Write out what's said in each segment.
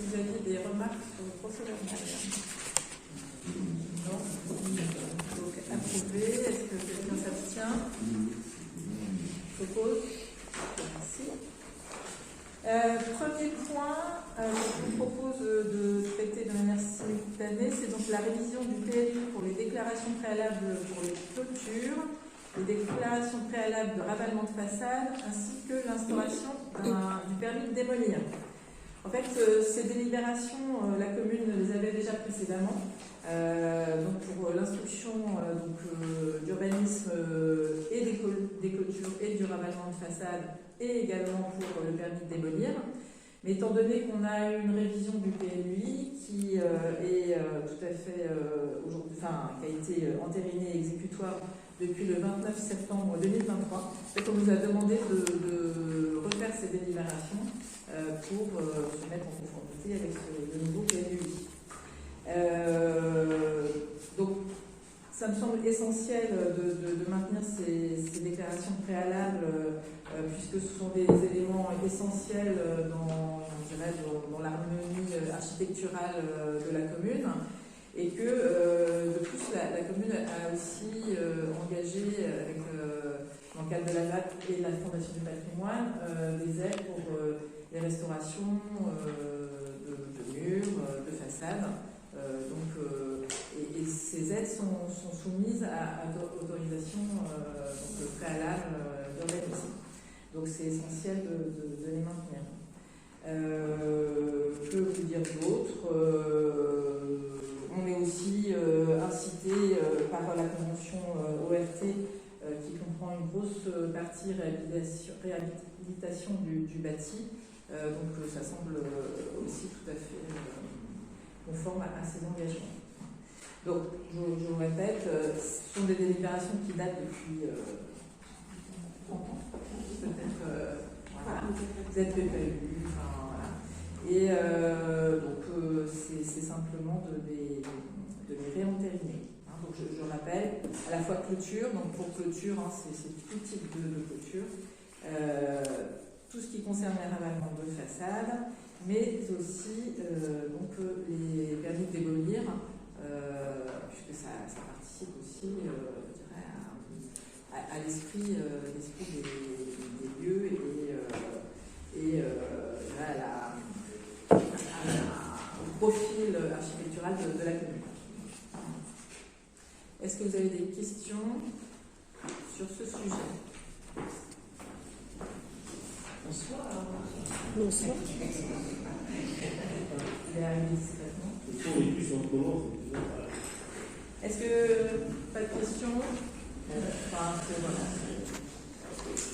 vous aviez des remarques sur le procès-verbal? Non. Donc, approuvé. Est-ce que quelqu'un s'abstient? S'oppose? Merci. Premier point, je vous propose de traiter de manière simultanée, c'est donc la révision du PLU pour les déclarations préalables pour les clôtures, les déclarations préalables de ravalement de façade, ainsi que l'instauration du permis de démolir. En fait, ces délibérations, la commune les avait déjà précédemment. Donc pour l'instruction d'urbanisme et des clôtures et du ravalement de façade, et également pour le permis de démolir. Mais étant donné qu'on a eu une révision du PLUI qui est tout à fait aujourd'hui, qui a été entérinée et exécutoire depuis le 29 septembre 2023, on nous a demandé de refaire ces délibérations pour se mettre en conformité avec le nouveau PLUI. Donc, ça me semble essentiel de maintenir ces déclarations préalables, puisque ce sont des éléments essentiels dans l'harmonie architecturale de la commune, et que, de plus, la commune a aussi engagé, dans le cadre de la LAP et de la Fondation du patrimoine, des aides pour les restaurations de murs, de façades. Et ces aides sont soumises à autorisation préalable d'urbanisme. Donc c'est essentiel de les maintenir. Que vous dire d'autre? On est aussi incité par la convention ORT qui comprend une grosse partie réhabilitation du bâti. Donc ça semble aussi tout à fait conforme à ces engagements. Donc, je vous répète, ce sont des délibérations qui datent depuis 30 ans, peut-être, ZPPU, voilà. Et donc, c'est simplement de les réentériner. Donc, je rappelle, à la fois clôture, donc pour clôture, c'est tout type de clôture, tout ce qui concerne les ravalements de façade, mais aussi les permis de démolir, puisque ça participe aussi, je dirais, à l'esprit des lieux et au profil architectural de la commune. Est-ce que vous avez des questions sur ce sujet? Bonsoir. Bonsoir. Il est arrivé discrètement. Est-ce que pas de questions? Voilà.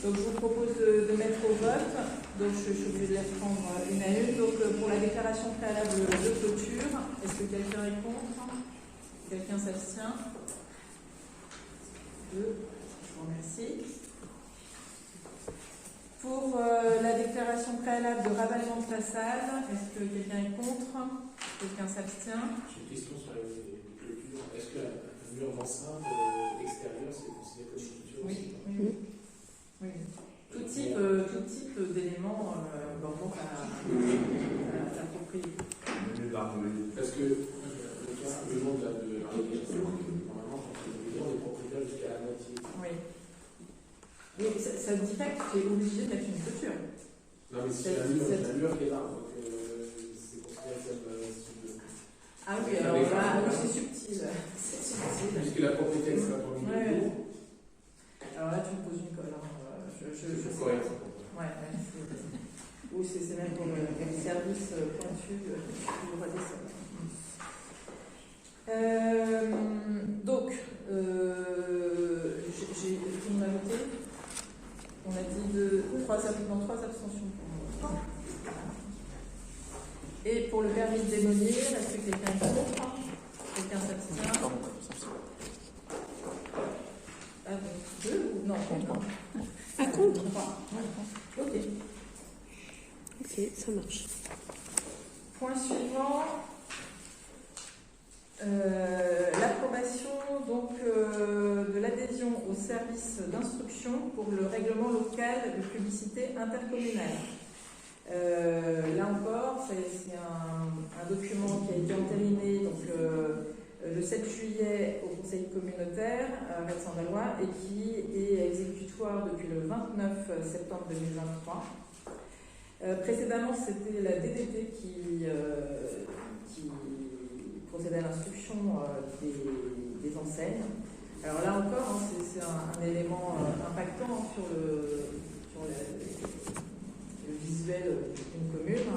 Donc je vous propose de mettre au vote. Donc je suis obligée de les prendre une à une. Donc pour la déclaration préalable de clôture, est-ce que quelqu'un est contre? Quelqu'un s'abstient? 2. Je vous remercie. Pour la déclaration préalable de ravalement de façade, est-ce que quelqu'un est contre? Quelqu'un s'abstient? J'ai une question sur les clôtures. Est-ce que un mur d'enceinte extérieur, c'est considéré comme une clôture? Oui. Tout type d'éléments bordant la propriété. Parce que le cas simplement de la réalisation, normalement, quand on est propriétaire jusqu'à la moitié. Oui. Mais ça ne dit pas que tu es obligé de mettre une clôture. Non, mais c'est un mur qui est là, donc c'est considéré comme. Ah oui, alors là, c'est subtil. C'est subtil. Puisque la propriété, c'est la propriété. Alors là, tu me poses une colle. Je sais correct. Ouais, oui, c'est même pour le service pointu du roi des sols. Donc, j'ai tout noté. On a dit trois abstentions. Et pour le permis de démolir, est-ce que quelqu'un est contre? Quelqu'un s'abstient? Ah, donc 2 ou non? Contre. Ah, contre 3. Ok. Ok, ça marche. Point suivant. L'approbation donc de l'adhésion au service d'instruction pour le règlement local de publicité intercommunale. Là encore, c'est un document qui a été entériné donc, le 7 juillet au Conseil communautaire à Saint-Valois et qui est exécutoire depuis le 29 septembre 2023. Précédemment, c'était la DDT qui procédait à l'instruction des enseignes. Alors là encore, c'est un élément impactant sur le visuel d'une commune.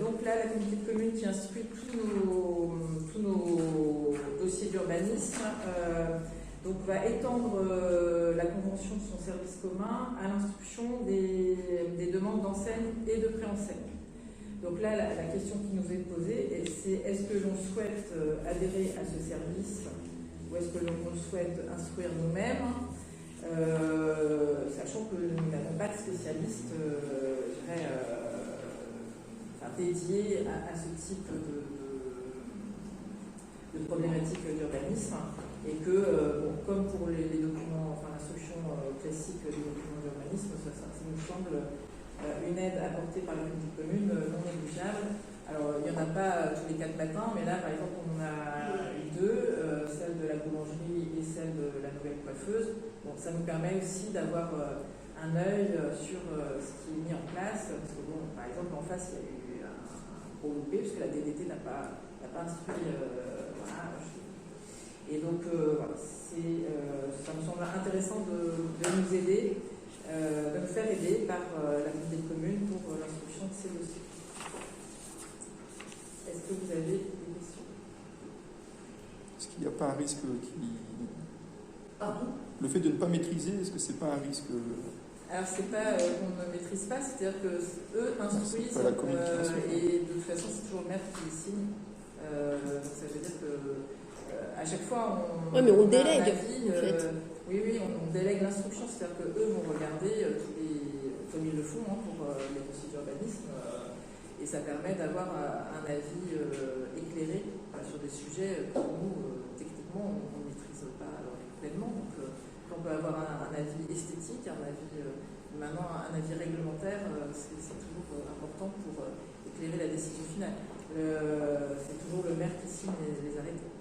Donc là, la communauté de communes qui instruit tous nos dossiers d'urbanisme donc va étendre la convention de son service commun à l'instruction des demandes d'enseigne et de préenseigne. Donc là, la question qui nous est posée, c'est est-ce que l'on souhaite adhérer à ce service ou est-ce que l'on souhaite instruire nous-mêmes, sachant que nous n'avons pas de spécialistes dédiés à ce type de problématiques d'urbanisme, et que, comme pour les documents, l'instruction classique des documents d'urbanisme, ça nous semble une aide apportée par la communauté de communes non négligeable. Alors, il n'y en a pas tous les 4 matins, mais là, par exemple, on en a eu 2, celle de la boulangerie et celle de la nouvelle coiffeuse. Donc, ça nous permet aussi d'avoir un œil sur ce qui est mis en place, parce que, par exemple, en face, il y a eu un gros loupé, puisque la DDT n'a pas instruit. Et donc, ça me semble intéressant de nous aider, de nous faire aider par la communauté de communes pour l'instruction de ces dossiers. Est-ce que vous avez des questions? Est-ce qu'il n'y a pas un risque Pardon? Le fait de ne pas maîtriser, est-ce que c'est pas un risque? Alors, c'est pas qu'on ne maîtrise pas, c'est-à-dire qu'eux instruisent, et de toute façon, c'est toujours le maire qui signe. Donc, ça veut dire que à chaque fois, mais on délègue. Avis, en fait. Oui, on délègue l'instruction, c'est-à-dire qu'eux vont regarder comme ils le font pour les dossiers d'urbanisme, et ça permet d'avoir un avis éclairé sur des sujets que nous, techniquement, on ne maîtrise pas pleinement. Donc, on peut avoir un avis esthétique, maintenant un avis réglementaire, c'est toujours important pour éclairer la décision finale. C'est toujours le maire qui signe les arrêtés,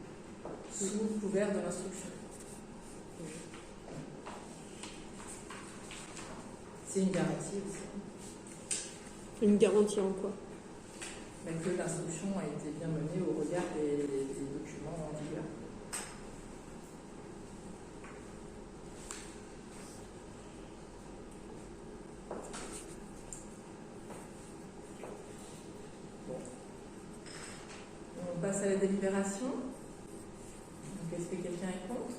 sous couvert de l'instruction. C'est une garantie aussi. Une garantie en quoi? Mais que l'instruction a été bien menée au regard des documents en vigueur. Bon. On passe à la délibération. Donc, est-ce que quelqu'un est contre?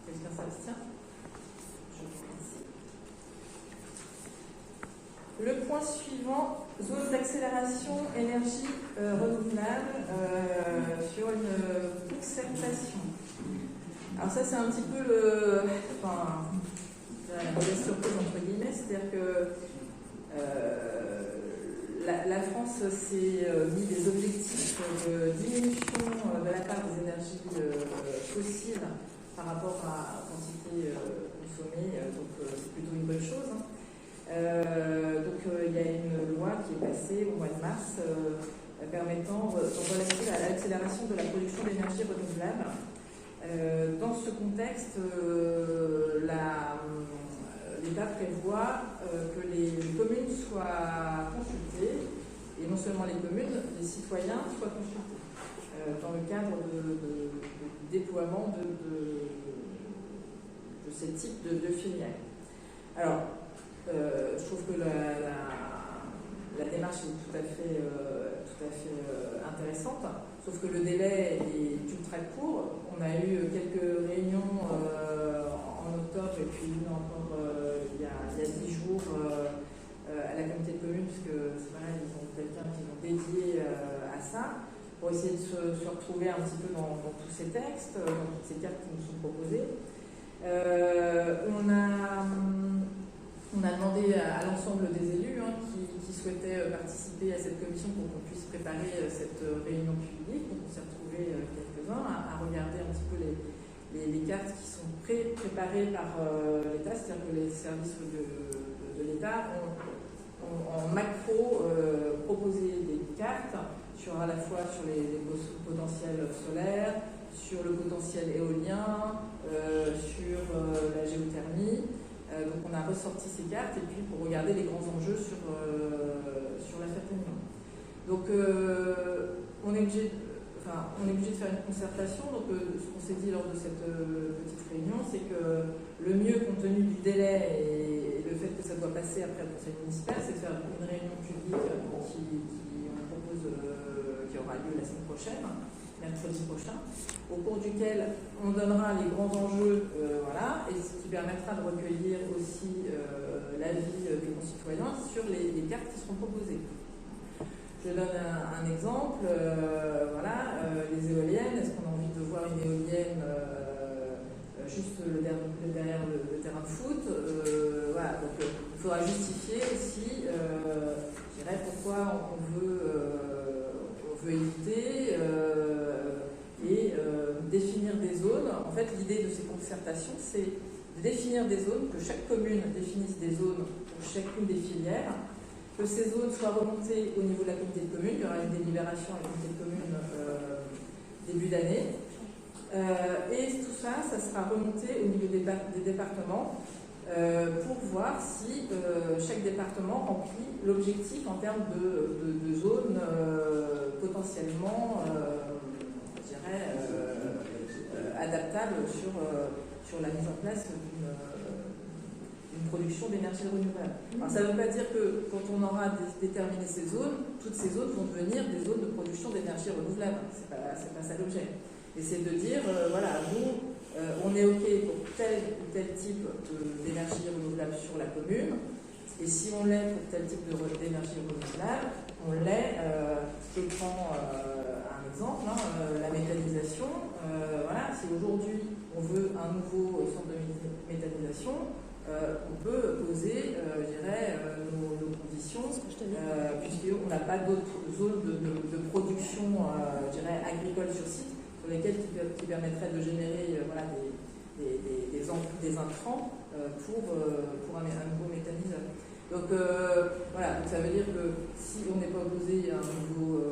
Quelqu'un s'abstient? Je vous remercie. Le point suivant, zone d'accélération énergie renouvelable sur une concertation. Alors ça, c'est un petit peu la mauvaise surprise entre guillemets, c'est-à-dire que la France s'est mis des objectifs de diminution de la part des énergies fossiles par rapport à la quantité consommée, donc c'est plutôt une bonne chose. Donc il y a une loi qui est passée au mois de mars permettant relative à l'accélération de la production d'énergie renouvelable. Dans ce contexte, l'État prévoit que les communes soient consultées, et non seulement les communes, les citoyens soient consultés dans le cadre de déploiement de ce type de filière. Alors, je trouve que la démarche est tout à fait intéressante, sauf que le délai est ultra court. On a eu quelques réunions en octobre et puis une encore il y a 10 jours à la communauté de communes, puisque c'est pareil, ils ont quelqu'un qui est dédié à ça, pour essayer de se retrouver un petit peu dans tous ces textes, dans toutes ces cartes qui nous sont proposées. On a demandé à l'ensemble des élus qui souhaitaient participer à cette commission pour qu'on puisse préparer cette réunion publique. Donc on s'est retrouvés quelques-uns à regarder un petit peu les cartes qui sont préparées par l'État, c'est-à-dire que les services de de l'État ont en macro proposé des cartes à la fois sur les potentiels solaires, sur le potentiel éolien, sur la géothermie. Donc on a ressorti ces cartes et puis pour regarder les grands enjeux sur la Ferté-Milon. Donc on est obligé de faire une concertation. Donc ce qu'on s'est dit lors de cette petite réunion, c'est que le mieux, compte tenu du délai et le fait que ça doit passer après le conseil municipal, c'est de faire une réunion publique qui aura lieu la semaine prochaine, mercredi prochain, au cours duquel on donnera les grands enjeux, et ce qui permettra de recueillir aussi l'avis des concitoyens sur les cartes qui seront proposées. Je donne un exemple, les éoliennes, est-ce qu'on a envie de voir une éolienne juste derrière le terrain de foot? Donc il faudra justifier aussi, je dirais, pourquoi on veut éviter et définir des zones. En fait, l'idée de ces concertations, c'est de définir des zones, que chaque commune définisse des zones pour chacune des filières, que ces zones soient remontées au niveau de la communauté de communes. Il y aura une délibération à la communauté de communes début d'année. Et tout ça, ça sera remonté au niveau des départements pour voir si chaque département remplit l'objectif en termes de zones potentiellement, adaptables sur la mise en place d'une production d'énergie renouvelable. Alors, ça ne veut pas dire que quand on aura déterminé ces zones, toutes ces zones vont devenir des zones de production d'énergie renouvelable. C'est pas ça l'objet. Et c'est de dire, nous, on est OK pour tel ou tel type d'énergie renouvelable sur la commune, et si on l'est pour tel type d'énergie renouvelable, on l'est, je prends un exemple, la méthanisation. Si aujourd'hui on veut un nouveau centre de méthanisation, on peut poser, nos conditions, puisqu'on n'a pas d'autres zones de production, agricole sur site, sur lesquelles qui permettraient de générer des intrants pour un nouveau méthaniseur. Donc ça veut dire que si on n'est pas opposé à un nouveau,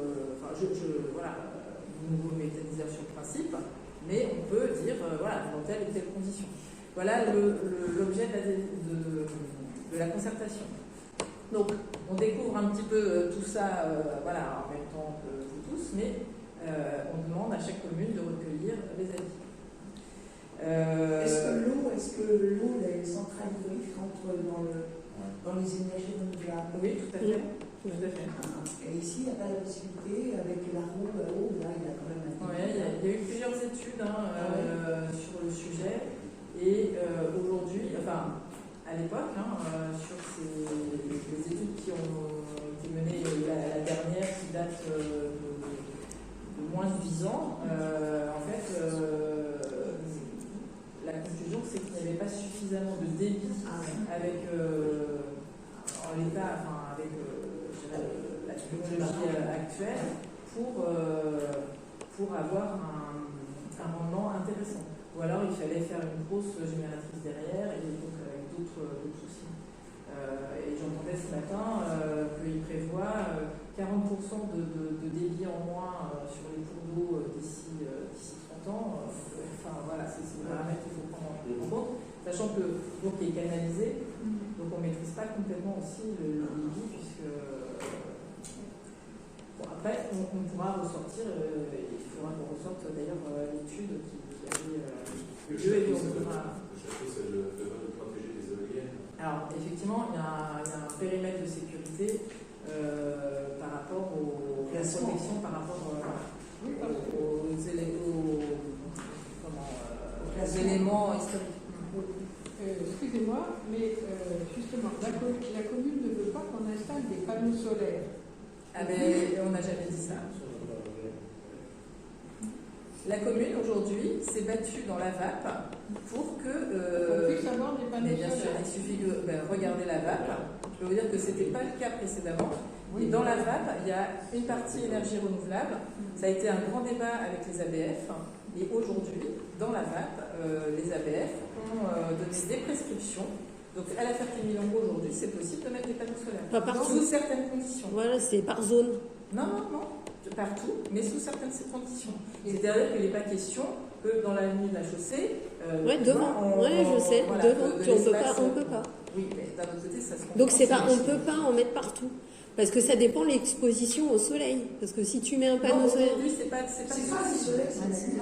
nouveau méthaniseur sur le principe, mais on peut dire dans telle ou telle condition. Voilà l'objet de la concertation. Donc on découvre un petit peu tout ça en même temps que vous tous, mais on demande à chaque commune de recueillir les avis. Est-ce que l'eau, les centrales hydrauliques rentrent dans les énergies renouvelables? Oui, tout à fait. Et ici, il n'y a pas la possibilité, avec la roue, là, il y a quand même il y a eu plusieurs études sur le sujet. Et aujourd'hui, à l'époque, sur les études qui ont été menées, la dernière qui date de moins de 10 ans, la conclusion, c'est qu'il n'y avait pas suffisamment de débit avec en l'état, avec la technologie actuelle pour avoir un rendement intéressant. Ou alors il fallait faire une grosse génératrice derrière et donc avec d'autres soucis. Et j'entendais ce matin qu'il prévoit 40% de débit en moins sur les cours d'eau d'ici 30 ans. C'est ce paramètre qu'il faut prendre en compte, sachant que l'eau qui est canalisée, donc on ne maîtrise pas complètement aussi le débit, puisque après on pourra ressortir, il faudra qu'on ressorte d'ailleurs l'étude qui avait lieu et on pourra. C'est le besoin de protéger les éoliennes. Alors effectivement, il y a un périmètre de sécurité par rapport aux protections, par rapport aux éléments historiques. Excusez-moi, mais justement, la commune ne veut pas qu'on installe des panneaux solaires. On n'a jamais dit ça. La commune, aujourd'hui, s'est battue dans la VAP pour que... on puisse avoir des panneaux bien sûr, solaires. il suffit de regarder la VAP. Je peux vous dire que ce n'était pas le cas précédemment. Et dans la VAP, il y a une partie énergie renouvelable. Ça a été un grand débat avec les ABF. Et aujourd'hui, dans la VAP, les ABF ont donné des prescriptions Donc à la Ferté-Milongo aujourd'hui, c'est possible de mettre des panneaux solaires. Pas partout. Sous certaines conditions. Voilà, c'est par zone. Non, partout, mais sous certaines conditions. C'est-à-dire qu'il n'est pas question que dans la ligne de la chaussée, Ouais, devant. Ouais, je sais. voilà, Devant. de Puis on peut l'espace, pas. On peut pas. Oui, mais d'un autre côté, ça se comprend. Donc c'est pas. On peut pas en mettre partout. Parce que ça dépend de l'exposition au soleil. Parce que si tu mets un panneau Non, solaire. aujourd'hui, c'est pas C'est pas le soleil, c'est la c'est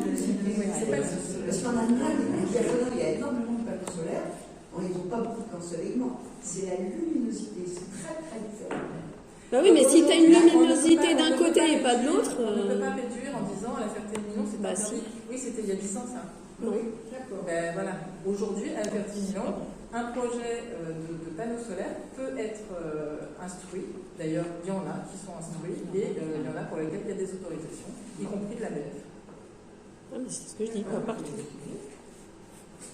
pas le souci. Parce qu'en Allemagne, il y a énormément de panneaux solaires. Bon, ils n'ont pas beaucoup d'ensoleillement. C'est la luminosité, c'est très très différent. Bah oui, mais si tu as une On ne peut luminosité pas- d'un on ne peut côté pas et pas de réduire- l'autre. On ne peut pas réduire en disant à la Ferté-Milon, c'est Bah, interdit. Oui, c'était il y a 10 ans, ça. Non. D'accord. Ben, voilà. Aujourd'hui, à la Ferté-Milon, un projet de panneaux solaires peut être instruit. D'ailleurs, il y en a qui sont instruits et il y en a pour lesquels il y a des autorisations, y compris de la BF. Ah, mais c'est ce que je dis, pas partout.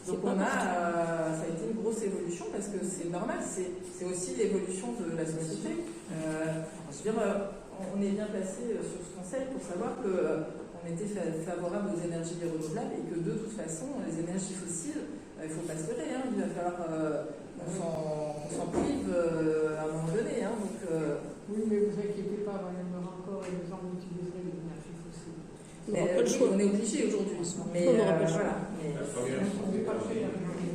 Donc C'est pas ça a été une grosse évolution parce que c'est normal, c'est aussi l'évolution de la société. Je veux dire, on est bien placé sur ce conseil pour savoir qu'on était favorable aux énergies renouvelables et que de toute façon, les énergies fossiles, il ne faut pas se leurrer, hein, il va falloir qu'on s'en prive à un moment donné. Hein, donc, Oui, mais vous inquiétez pas, Madame encore et les gens utiliseraient l'énergie fossile. On n'aura pas le choix. on est obligé aujourd'hui. Mais On n'aura pas le choix. voilà. Mais- La première source d'énergie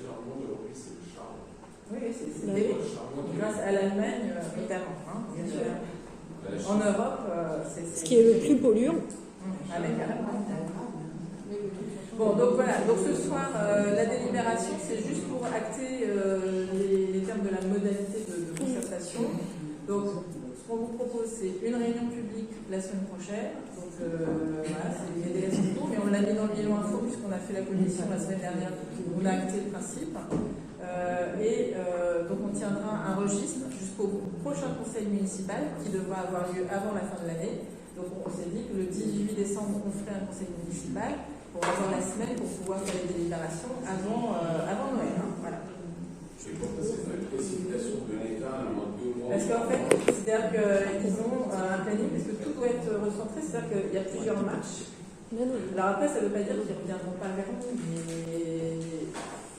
dans le monde aujourd'hui, c'est le charbon. oui, c'est Bah des- oui. Le charbon qui grâce à l'Allemagne notamment. Hein, bien sûr. En Europe, c'est. Ce qui est le plus polluant. Ah, mais carrément. Mais de toute façon, Bon, donc voilà. Donc ce soir, la délibération, c'est juste pour acter les termes de la modalité de concertation. Donc, ce qu'on vous propose, c'est une réunion publique la semaine prochaine. Donc voilà, c'est les délais sont courts, mais on l'a mis dans le bilan info puisqu'on a fait la commission la semaine dernière. On a acté le principe. Donc on tiendra un registre jusqu'au prochain conseil municipal qui devra avoir lieu avant la fin de l'année. Donc on s'est dit que le 18 décembre, on ferait un conseil municipal pour avoir la semaine pour pouvoir faire les délibérations avant Noël. Hein, voilà. C'est pour ça, c'est une précipitation de l'État en 2 mois. Parce qu'en fait, c'est-à-dire qu'ils ont un planning, parce que tout doit être recentré, c'est-à-dire qu'il y a plusieurs marches. Mais non. Alors après, ça ne veut pas dire qu'ils ne reviendront pas vers nous, mais...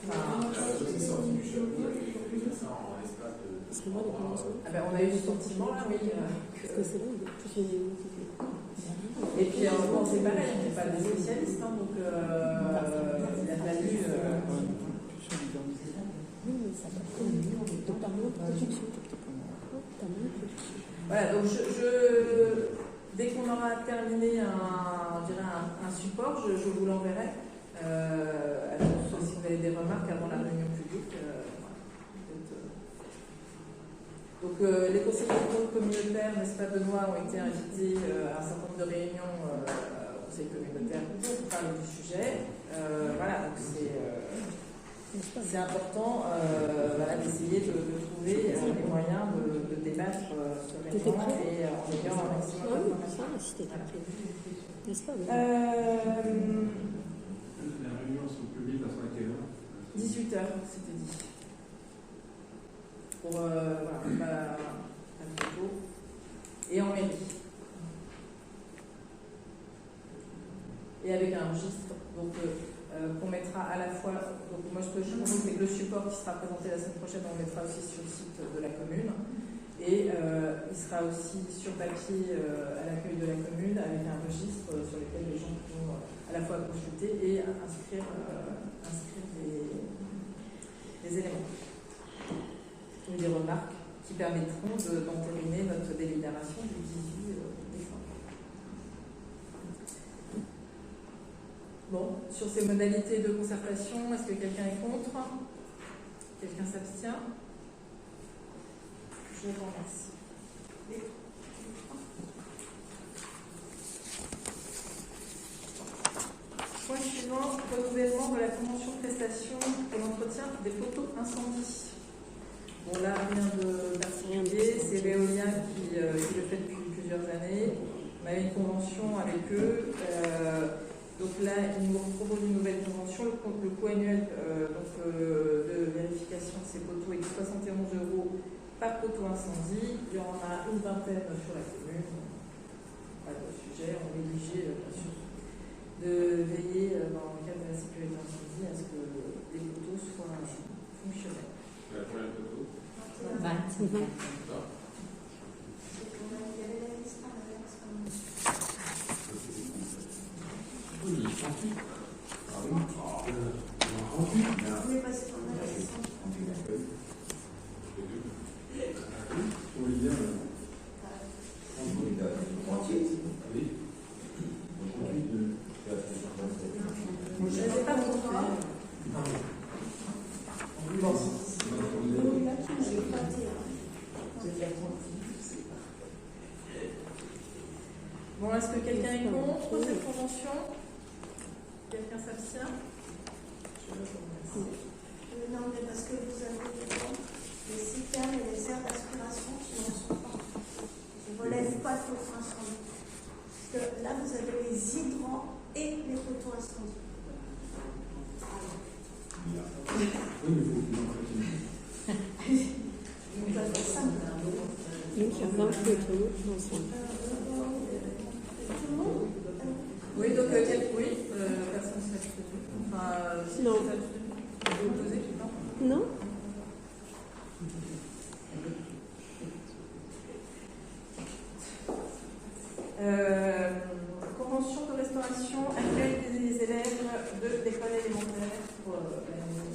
Enfin, C'est sorti du chapeau, et on fait ça en espace de. C'est moi les commencements. ah ben, on a eu ce sentiment là, oui. Parce que c'est long, toutes les. Et puis, bon, c'est pareil, on n'est pas des spécialistes, hein, donc il a fallu. Oui, mais ça va. Donc, par moins de production. T'as moins de production. Voilà, donc dès qu'on aura terminé un support, je vous l'enverrai. Alors, si vous avez des remarques avant la réunion publique. Donc, les conseillers communautaires, n'est-ce pas, Benoît, ont été invités à un certain nombre de réunions au conseil communautaire pour parler du sujet. Voilà, donc c'est important d'essayer de trouver les moyens de débattre sereinement et en ayant un maximum Ah oui, d'informations. ça, si t'étais prêt. N'est-ce pas? La réunion sera publique à 5h. 18h, c'était dit. Pour pas trop tôt. Et en mairie. Et avec un registre. Donc, qu'on mettra à la fois. Donc, moi, ce que je propose, c'est que le support qui sera présenté la semaine prochaine, on le mettra aussi sur le site de la commune. Et il sera aussi sur papier à l'accueil de la commune avec un registre sur lequel les gens pourront à la fois consulter et inscrire des éléments ou des remarques qui permettront d'entériner notre délibération du 18 décembre. Bon, sur ces modalités de concertation, est-ce que quelqu'un est contre? Quelqu'un s'abstient? Je vous remercie. Point suivant, renouvellement de la convention de prestation pour l'entretien des photos incendies. Bon, là, rien de particulier, c'est Veolia qui le fait depuis plusieurs années. On avait une convention avec eux. Donc là, ils nous proposent une nouvelle convention. Le coût annuel de vérification de ces poteaux est de 71 € par poteau incendie. Il y en a une vingtaine sur la commune. Pas de sujet, on est obligé, bien sûr, de veiller dans le cadre de la sécurité incendie à ce que les poteaux soient fonctionnels. C'est 20. Oui, parce qu'on a la question. Je ne sais pas pourquoi. Bon, est-ce que quelqu'un est contre cette convention? Quelqu'un s'abstient? Non, mais parce que vous avez les citernes et les aires d'aspiration qui n'en sont pas. Ils ne relèvent pas de photo incendie. Parce que là, vous avez les hydrants et les photos incendies. Donc, ça fait simple. Donc il y a 20 photos ensemble. Tout le monde Oui, donc oui, personne ne s'est abstenu. Enfin, si Non. vous êtes abstenu, vous opposez, non? Non? Convention de restauration, accueil des élèves de l'école élémentaire pour l'année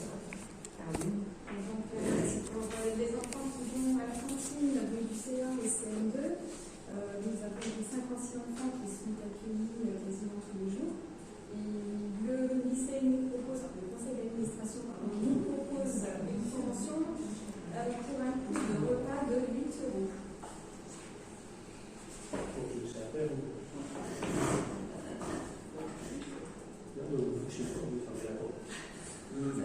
Caroline. Donc, c'est pour les enfants qui vont à la cantine du CE1 et CM2. Nous avons 56 enfants qui sont accueillis quasiment tous les jours. Et le lycée nous propose, le conseil d'administration nous propose une convention pour un coût de repas de 8 €.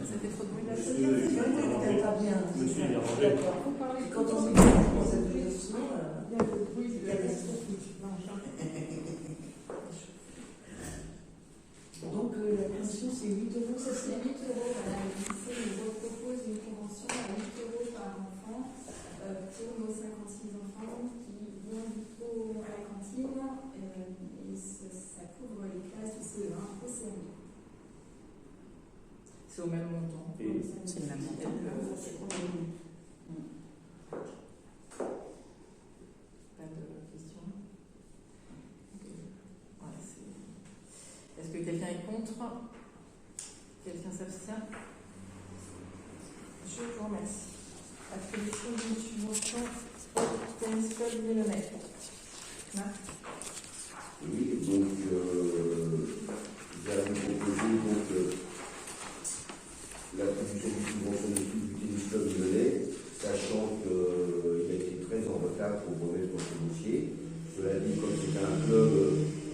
Ça fait trop de bruit là. C'est pas bien. Monsieur, il a rangé. Vous parlez Quand on de se dit dans cette position, il y a le bruit de catastrophique. donc la pension c'est 8 €, ça C'est c'est 8 €. Voilà, le lycée nous propose une convention à 8 € par enfant pour nos 56 enfants qui vont à la cantine et ça couvre les classes du CE1 au CM2. C'est au même montant. C'est le même montant. Pas de questions. Est-ce que quelqu'un est contre? Quelqu'un s'abstient? Je vous remercie. Attribution d'une subvention sport tennis club Milomètre. Marc? Oui, donc vous allez vous proposer donc l'attribution d'une subvention d'études du tennis club lyonnais, sachant qu'il a été très en retard pour remettre votre dossier. Cela dit, comme c'est un club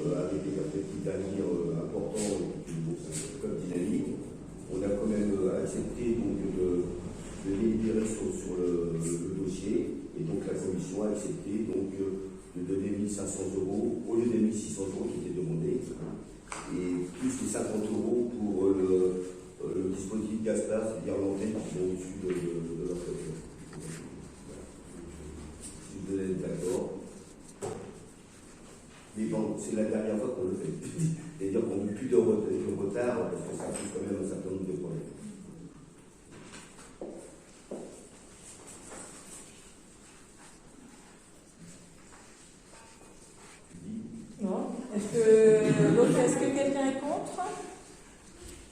avec des perspectives d'avenir importants et donc c'est un club dynamique, on a quand même accepté donc, de délibérer sur le dossier, et donc la commission a accepté donc, de donner 1 500 € au lieu des 1 600 € qui étaient demandés, et plus les 50 € pour le dispositif Gaspard, c'est-à-dire l'antenne qui sont au-dessus de leur côté. Si vous êtes d'accord. Mais bon, c'est la dernière fois qu'on le fait. C'est-à-dire qu'on n'a plus de retard, parce que ça pose quand même un certain nombre de problèmes. Non. Est-ce que quelqu'un est contre?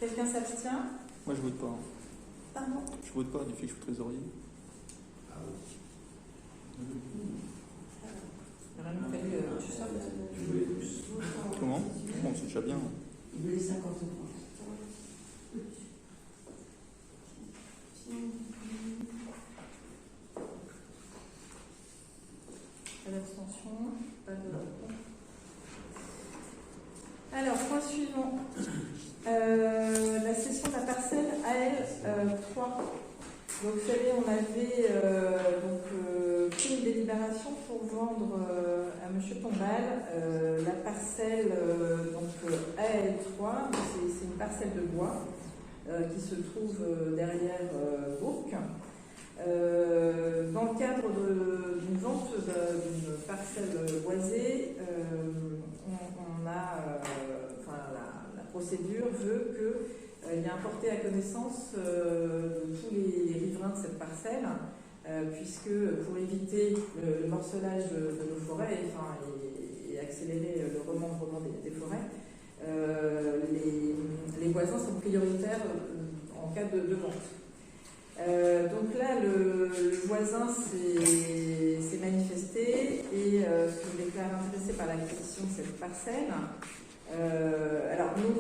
Quelqu'un s'abstient? Moi, je vote pas. Pardon? Je vote pas du fait que je suis trésorier. Il aurait même fallu que tu sortes. Je voulais plus. Comment? Bon, c'est déjà bien. il voulait 50 €. Pas d'abstention, pas de. Alors, point suivant. La cession de la parcelle AL3. Donc, vous savez, on avait pris une délibération pour vendre à M. Tombal la parcelle AL3. C'est une parcelle de bois qui se trouve derrière Bourg. Dans le cadre d'une vente d'une parcelle boisée, la procédure veut qu'il y ait un porté à connaissance de tous les riverains de cette parcelle puisque pour éviter le morcelage de nos forêts et accélérer le remembrement des forêts, les voisins sont prioritaires en cas de vente. Donc là, le voisin s'est manifesté et se déclare intéressé par l'acquisition de cette parcelle. Alors nous,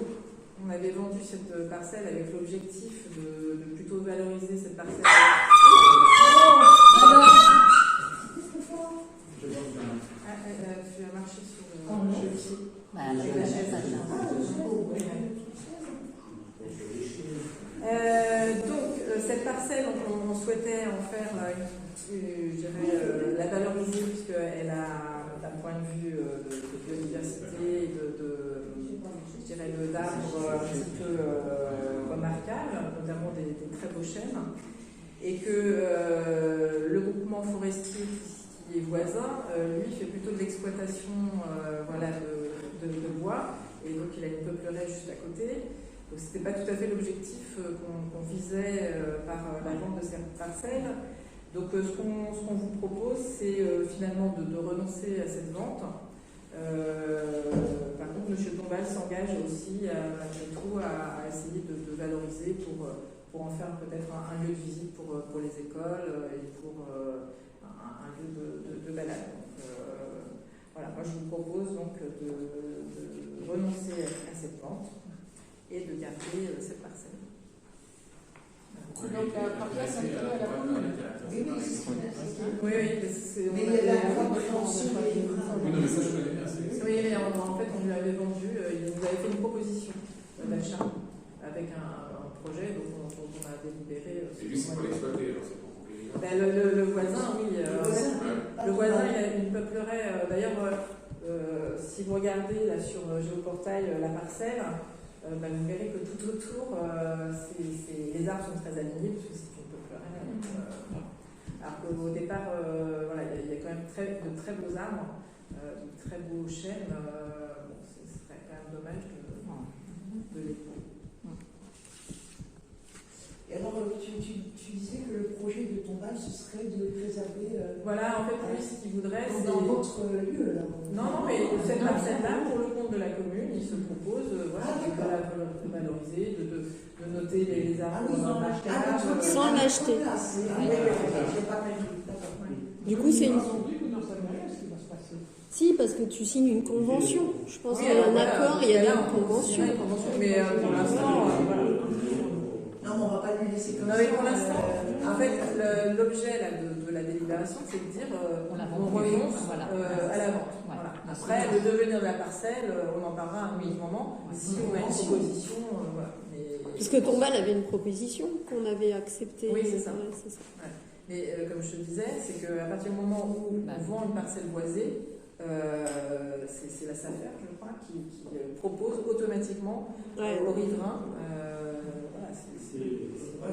on avait vendu cette parcelle avec l'objectif de plutôt valoriser cette parcelle. Tu as marché sur le jeu. Donc cette parcelle, on souhaitait en faire, je dirais, la valoriser puisqu'elle a, d'un point de vue de biodiversité, je dirais, d'arbres un petit peu remarquables, notamment des très beaux chênes, et que le groupement forestier qui est voisin, lui fait plutôt de l'exploitation de bois, et donc il a une peuplerée juste à côté. Donc ce n'était pas tout à fait l'objectif qu'on visait par la vente de cette parcelle. Donc ce qu'on vous propose, c'est finalement de renoncer à cette vente. Par contre, M. Tombal s'engage aussi malgré tout à essayer de valoriser pour en faire peut-être un lieu de visite pour les écoles et pour un lieu de balade. Donc, voilà, moi je vous propose donc de renoncer à cette vente et de garder cette parcelle. Donc la parcelle c'est à la commune. Oui, mais il y a la compréhension. Oui, non, mais ça je connais bien. Oui, mais en fait, on lui avait vendu, il nous avait fait une proposition d'achat avec un projet, donc on a délibéré. Et lui, c'est pour l'exploiter, alors c'est pour compléter. Le voisin, oui. Le voisin, il a une peuplerée. D'ailleurs, si vous regardez là sur Géoportail la parcelle, vous verrez que tout autour, les arbres sont très alignés, parce que c'est une peuplerée. Alors qu'au départ, il y a quand même de très beaux arbres, de très beaux chênes. Ce serait quand même dommage de les couper. Et alors, tu disais que le projet de Tombal, ce serait de préserver. Voilà, en fait, lui, ce qu'il voudrait, c'est. Dans votre lieu, là. Non, mais cette parcelle-là, pour le compte de la commune, il se propose de valoriser, de noter les arbres sans l'acheter. Du coup, c'est une. Si, parce que tu signes une convention. Je pense qu'il y a un accord, il y a une convention. Mais pour l'instant, voilà. Non, mais on ne va pas lui laisser comme ça. Non, mais pour l'instant, en fait, l'objet de la délibération, c'est de dire on renonce à la vente. Voilà. Après, le devenir de la parcelle, on en parlera à un autre moment, si on a une proposition. Voilà. Puisque Tombal avait une proposition qu'on avait acceptée. Oui, c'est ça. Ouais. Mais comme je te disais, c'est qu'à partir du moment où on vend une parcelle boisée, c'est la SAFER, je crois, qui propose automatiquement aux riverains.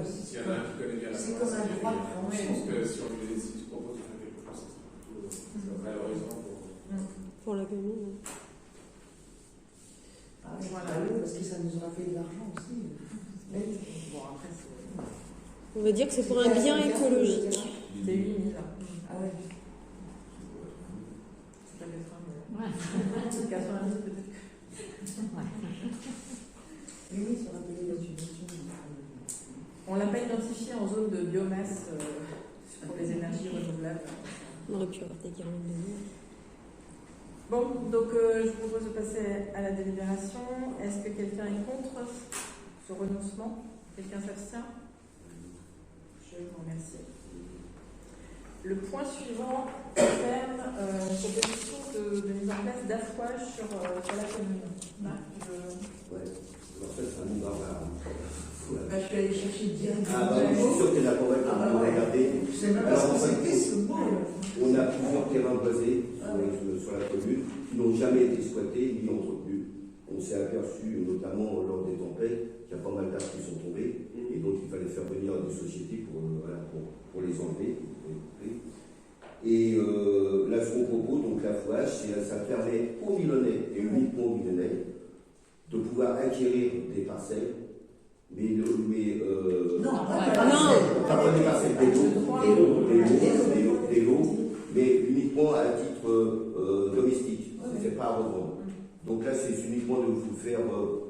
S'il y en a un qui connaît bien la c'est comme un droit de je pense que si on lui propose de faire quelque chose, c'est valorisant pour la commune. Parce que ça nous aura fait de l'argent aussi. Bon, après, on va dire que c'est pour un bien écologique. C'est 8 000. Ah ouais. C'est pas 80 000. C'est 80 000 peut-être. Oui, sur un pays d'études. On ne l'a pas identifié en zone de biomasse pour les énergies renouvelables. On aurait pu avoir des guirlandes de nuit. Bon, donc je vous propose de passer à la délibération. Est-ce que quelqu'un est contre ce renoncement? Quelqu'un s'abstient? Je vous remercie. Le point suivant concerne une proposition de mise en place d'affouage sur la commune. En fait, ça nous va. Je suis allée chercher direct. Je suis sûr qu'elle a pas regardé. Je sais même pas ce que c'était ce mot. On a plusieurs terrains boisés sur la commune qui n'ont jamais été exploités ni entretenus. On s'est aperçu, notamment lors des tempêtes, qu'il y a pas mal d'arbres qui sont tombés et donc il fallait faire venir des sociétés pour les enlever. Et là, ce qu'on propose, donc l'affouage, ça permet aux Milonnais et uniquement aux Milonnais de pouvoir acquérir des parcelles. Mais non, pas des parcelles, des lots il faut faire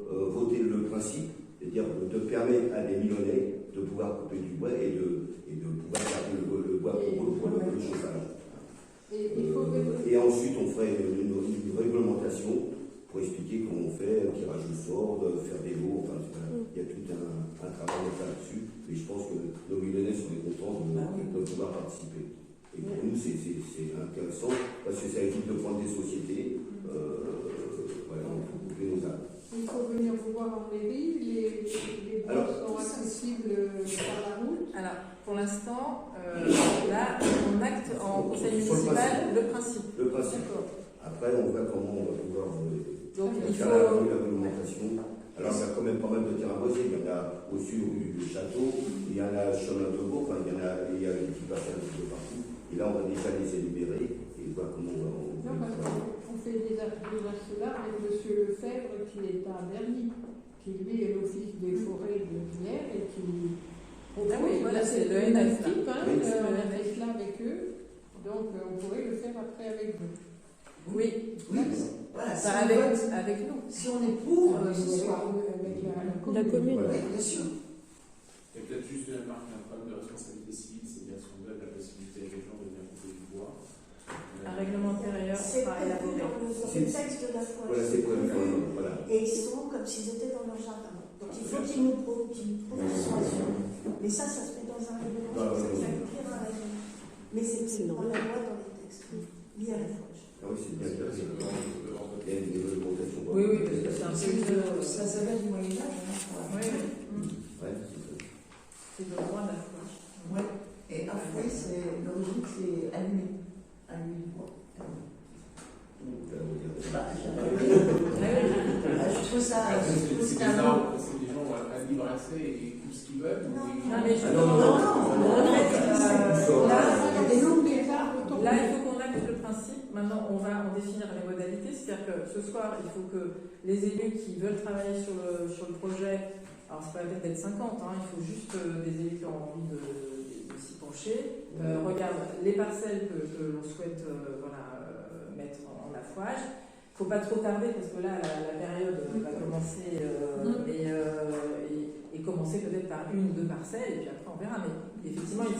voter le principe, c'est-à-dire de permettre à des millionnaires de pouvoir couper du bois et de pouvoir garder le bois pour le chauffage. Et ensuite, on ferait une réglementation pour expliquer comment on fait, tirage au sort, faire des lots, enfin, il y a tout un travail à faire là-dessus. Et je pense que nos millionnaires sont contents de pouvoir participer. Et pour nous, c'est intéressant parce que ça évite de prendre des sociétés. Voilà, on peut couper nos âmes. Il faut venir vous voir en mairie, les bois sont accessibles par la route. Alors, pour l'instant, là, on acte en conseil municipal le principe. Le principe. Après, on voit comment on va pouvoir donc, il faire faut... la réglementation. Alors, il y a quand même pas mal de terrains boisés. Il y en a au-dessus rue du Château, il y en a chemin de Bourg, il y a des petits passages un peu partout. Et là, on va déjà les libérer et voir comment on va. Non, parce qu'on fait des actes là avec M. Lefebvre qui est à Berny, qui lui est l'office des forêts de Bière et qui. oui, voilà, c'est le NF. NF. On a fait cela avec eux, donc on pourrait le faire après avec vous. Oui, voilà, ça, avec nous. Si on est pour ce soir. Avec La commune. Oui, bien sûr. Il y a peut-être juste un problème de responsabilité civile, c'est bien ce qu'on donne la possibilité à des gens de venir couper du bois. Un règlement intérieur C'est sera prévu élaboré. dans le texte de la foi. Voilà, c'est prévu. Voilà. Et ils sont comme s'ils étaient dans leur jardin. Donc il faut qu'ils nous prouvent qu'ils sont assurés. Mais ça se met dans un règlement. Ça s'appliquera un règlement. Mais c'est dans la loi, dans les textes, liés à la foi. Ah oui, c'est bien clair. Il y a une réglementation. Oui, parce que c'est un peu Ça s'appelle du Moyen-Âge. Oui, Ouais, c'est le droit de la foi. Ouais. Et après, l'origine, c'est allumé. Allumé. Je trouve ça. C'est des arbres, c'est des gens à libre accès et tout ce qu'ils veulent. Non, mais là, il faut qu'on acte le principe. Maintenant, on va en définir les modalités. C'est-à-dire que ce soir, il faut que les élus qui veulent travailler sur le projet, alors c'est pas la peine d'être 50, il faut juste des élus qui ont envie de s'y pencher, regardent les parcelles que l'on souhaite mettre en affouage. Il ne faut pas trop tarder parce que là, la période va commencer et commencer peut-être par une ou deux parcelles et puis après on verra. Mais effectivement, il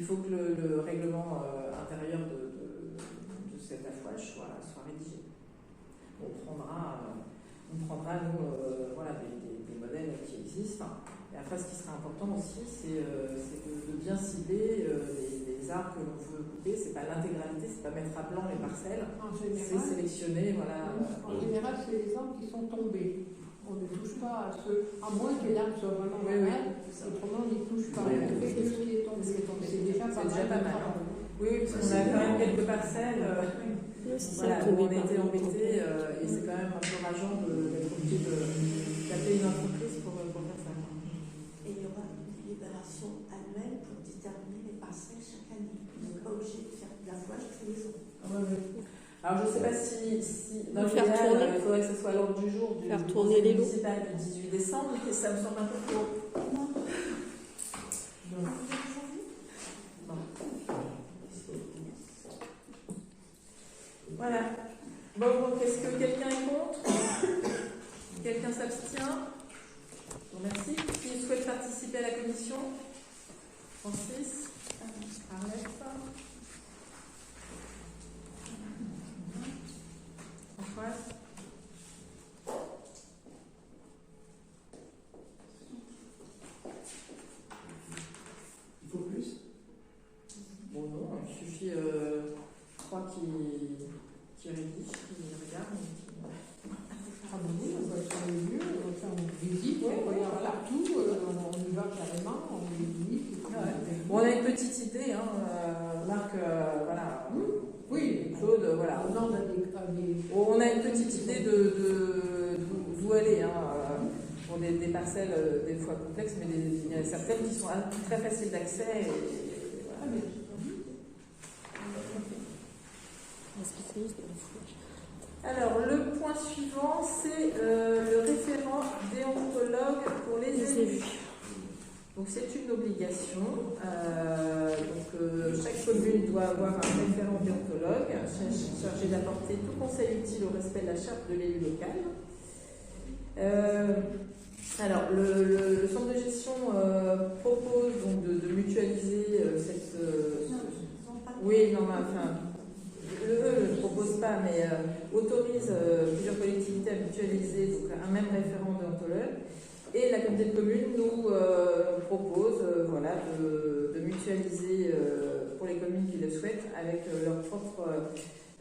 faut que le règlement intérieur de cet affouage soit rédigé. On prendra nous, des modèles qui existent. Et après, ce qui sera important aussi, c'est de bien cibler les arbres que l'on veut couper. C'est pas l'intégralité, c'est pas mettre à blanc les parcelles. C'est sélectionner, voilà. En général, c'est les arbres qui sont tombés. On ne touche pas à ceux, à moins que l'arbre soit vraiment malade. Autrement, on n'y touche pas. On fait que ce qui est tombé. C'est déjà pas mal. Oui, parce qu'on a quand même quelques parcelles où on était embêtés et c'est quand même un peu rageant d'être obligé d'appeler une entreprise pour faire ça. Et il y aura une délibération annuelle pour déterminer les parcelles chaque année. On n'est pas obligé de faire de l'affouage tous les ans. Alors je ne sais pas si dans l'idéal, il faudrait que ce soit à l'ordre du jour du conseil municipal du 18 décembre, mais ça me semble un peu trop. Non. Voilà. Bon, est-ce que quelqu'un est contre? Quelqu'un s'abstient? Merci. Qui souhaite participer à la commission? Francis? Arlette? Françoise? Il faut plus. Bon, non, il suffit, je crois, qui rédige, qui regarde. Ah oui, on va sur les lieux, on visite, on regarde partout, on y va carrément, on visite. Bon, on a une petite idée, Marc, voilà. Oui, Claude, voilà. On a une petite idée d'où aller, pour des parcelles des fois complexes, mais il y en a certaines qui sont très faciles d'accès. Alors, le point suivant, c'est le référent déontologue pour les élus. Donc c'est une obligation. Chaque commune doit avoir un référent déontologue chargé d'apporter tout conseil utile au respect de la charte de l'élu local. Alors, le centre de gestion propose donc de mutualiser cette... oui, non, mais enfin, ne propose pas, mais autorise plusieurs collectivités à mutualiser donc, un même référent déontologue. Et la communauté de communes nous propose de mutualiser pour les communes qui le souhaitent avec leur propre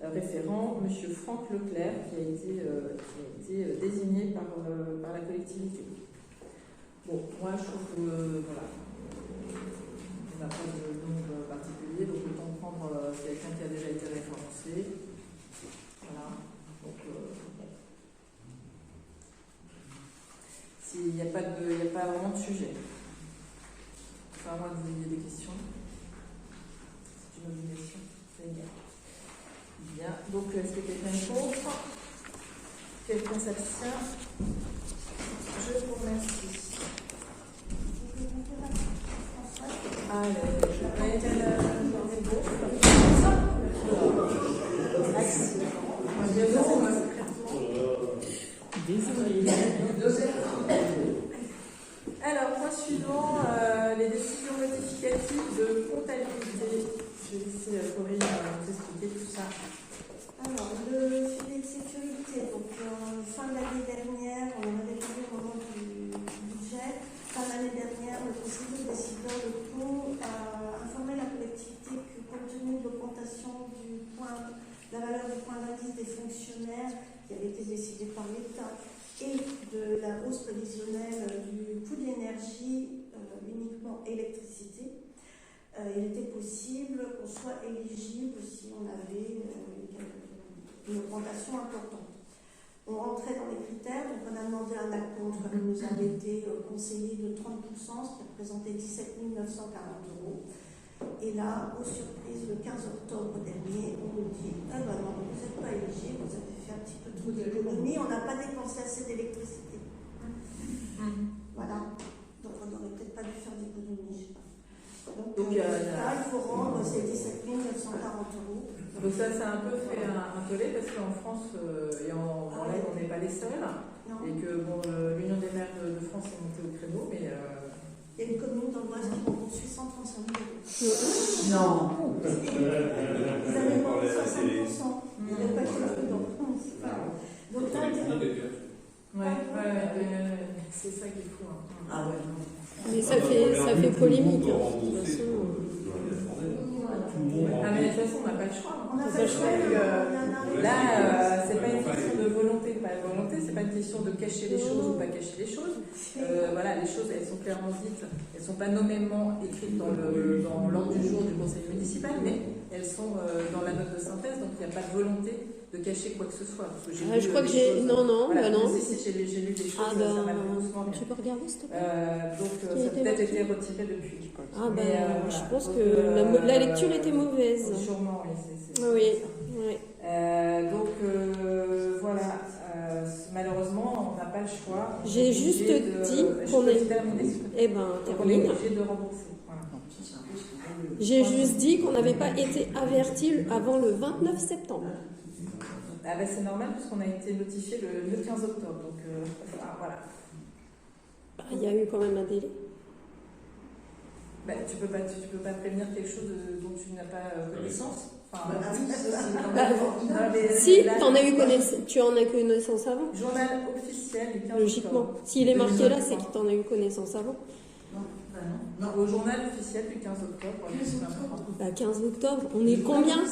référent, M. Franck Leclerc, qui a été désigné par la collectivité. Bon, moi je trouve que voilà, on n'a pas de nombre particulier, donc autant prendre quelqu'un qui a déjà été référencé. Voilà. Donc, il n'y a pas vraiment de sujet. Enfin, à moins que vous ayez des questions. C'est une obligation. C'est bien. Bien. Donc, est-ce que quelqu'un est contre? Quelqu'un s'abstient? Je vous remercie. Allez, je vais être désolée. Alors, point suivant, les décisions modificatives de comptabilité. Je vais laisser Corinne vous expliquer tout ça. Alors, le filet de sécurité, donc fin de l'année dernière, on avait prévu au moment du budget. Fin de l'année dernière, le Conseil des décideurs locaux a informé la collectivité que, compte tenu de l'augmentation de la valeur du point d'indice des fonctionnaires qui avait été décidée par l'État et de la hausse prévisionnelle du coût de l'énergie, uniquement électricité, il était possible qu'on soit éligible si on avait une augmentation importante. On rentrait dans les critères, donc on a demandé un acompte qui nous avait été conseillé de 30%, ce qui représentait 17 940 €. Et là, aux surprises, le 15 octobre dernier, on nous dit « Ah ben non, vous n'êtes pas éligible, vous avez fait un petit peu trop d'économie, on n'a pas dépensé assez d'électricité. » Voilà, donc on n'aurait peut-être pas dû faire d'économie, je sais pas. Donc là, il faut rendre ces 17 940 €. Donc ça a un peu fait un tollé parce qu'en France et en Lège, on n'est pas les seuls. Non. Et que l'Union des maires de France est montée au créneau, mais... Il y a une commune dans l'Oise qui m'en poursuit 135 €. Non. Ils avaient demandé 60%. Ils n'avaient pas été prudents. Donc là, c'est ça qu'il faut. Ah ouais, non. Mais ça fait polémique. De toute façon. Mais de toute façon, on n'a pas le choix. On n'a pas le choix. Là, c'est pas une question de volonté, c'est pas une question de cacher les choses ou pas cacher les choses. Voilà, les choses, elles sont clairement dites, elles ne sont pas nommément écrites dans l'ordre du jour du conseil municipal, mais elles sont dans la note de synthèse, donc il n'y a pas de volonté de cacher quoi que ce soit. Parce que je crois que j'ai... Non. Si, j'ai lu des choses, ça m'a fait doucement bien. Tu peux regarder, s'il te plaît. Donc, ça a peut-être été retiré depuis. Je pense que la lecture était mauvaise. Sûrement, oui. Oui. Donc, voilà. Malheureusement, on n'a pas le choix. J'ai juste dit qu'on est... termine. On est obligé de rembourser. Voilà. J'ai juste dit qu'on n'avait pas été averti avant le 29 septembre. C'est normal puisqu'on a été notifié le 15 octobre. Donc, voilà. Il y a eu quand même un délai. Tu peux pas prévenir quelque chose dont tu n'as pas connaissance. Si, tu en as connaissance avant. Journal officiel du 15 Logiquement. octobre. S'il est marqué là, c'est que tu en as eu connaissance avant. Non, au journal officiel du 15 octobre. 15 octobre, on est combien?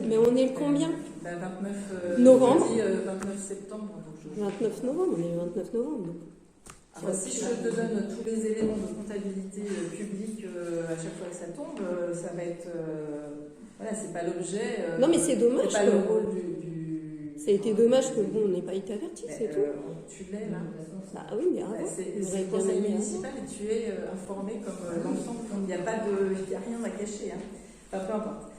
Mais on est le combien? 29 novembre. 29 septembre. 29 novembre, on est le 29 novembre. Si je te donne tous les éléments de comptabilité publique à chaque fois que ça tombe, ça va être... voilà, c'est pas l'objet... non, mais c'est dommage. C'est pas le rôle du... Ça a été dommage que on n'ait pas été averti, c'est tout. Tu l'es, là. Oui, mais c'est le conseil municipal et tu es informé comme l'ensemble. Il n'y a rien à cacher. Peu importe.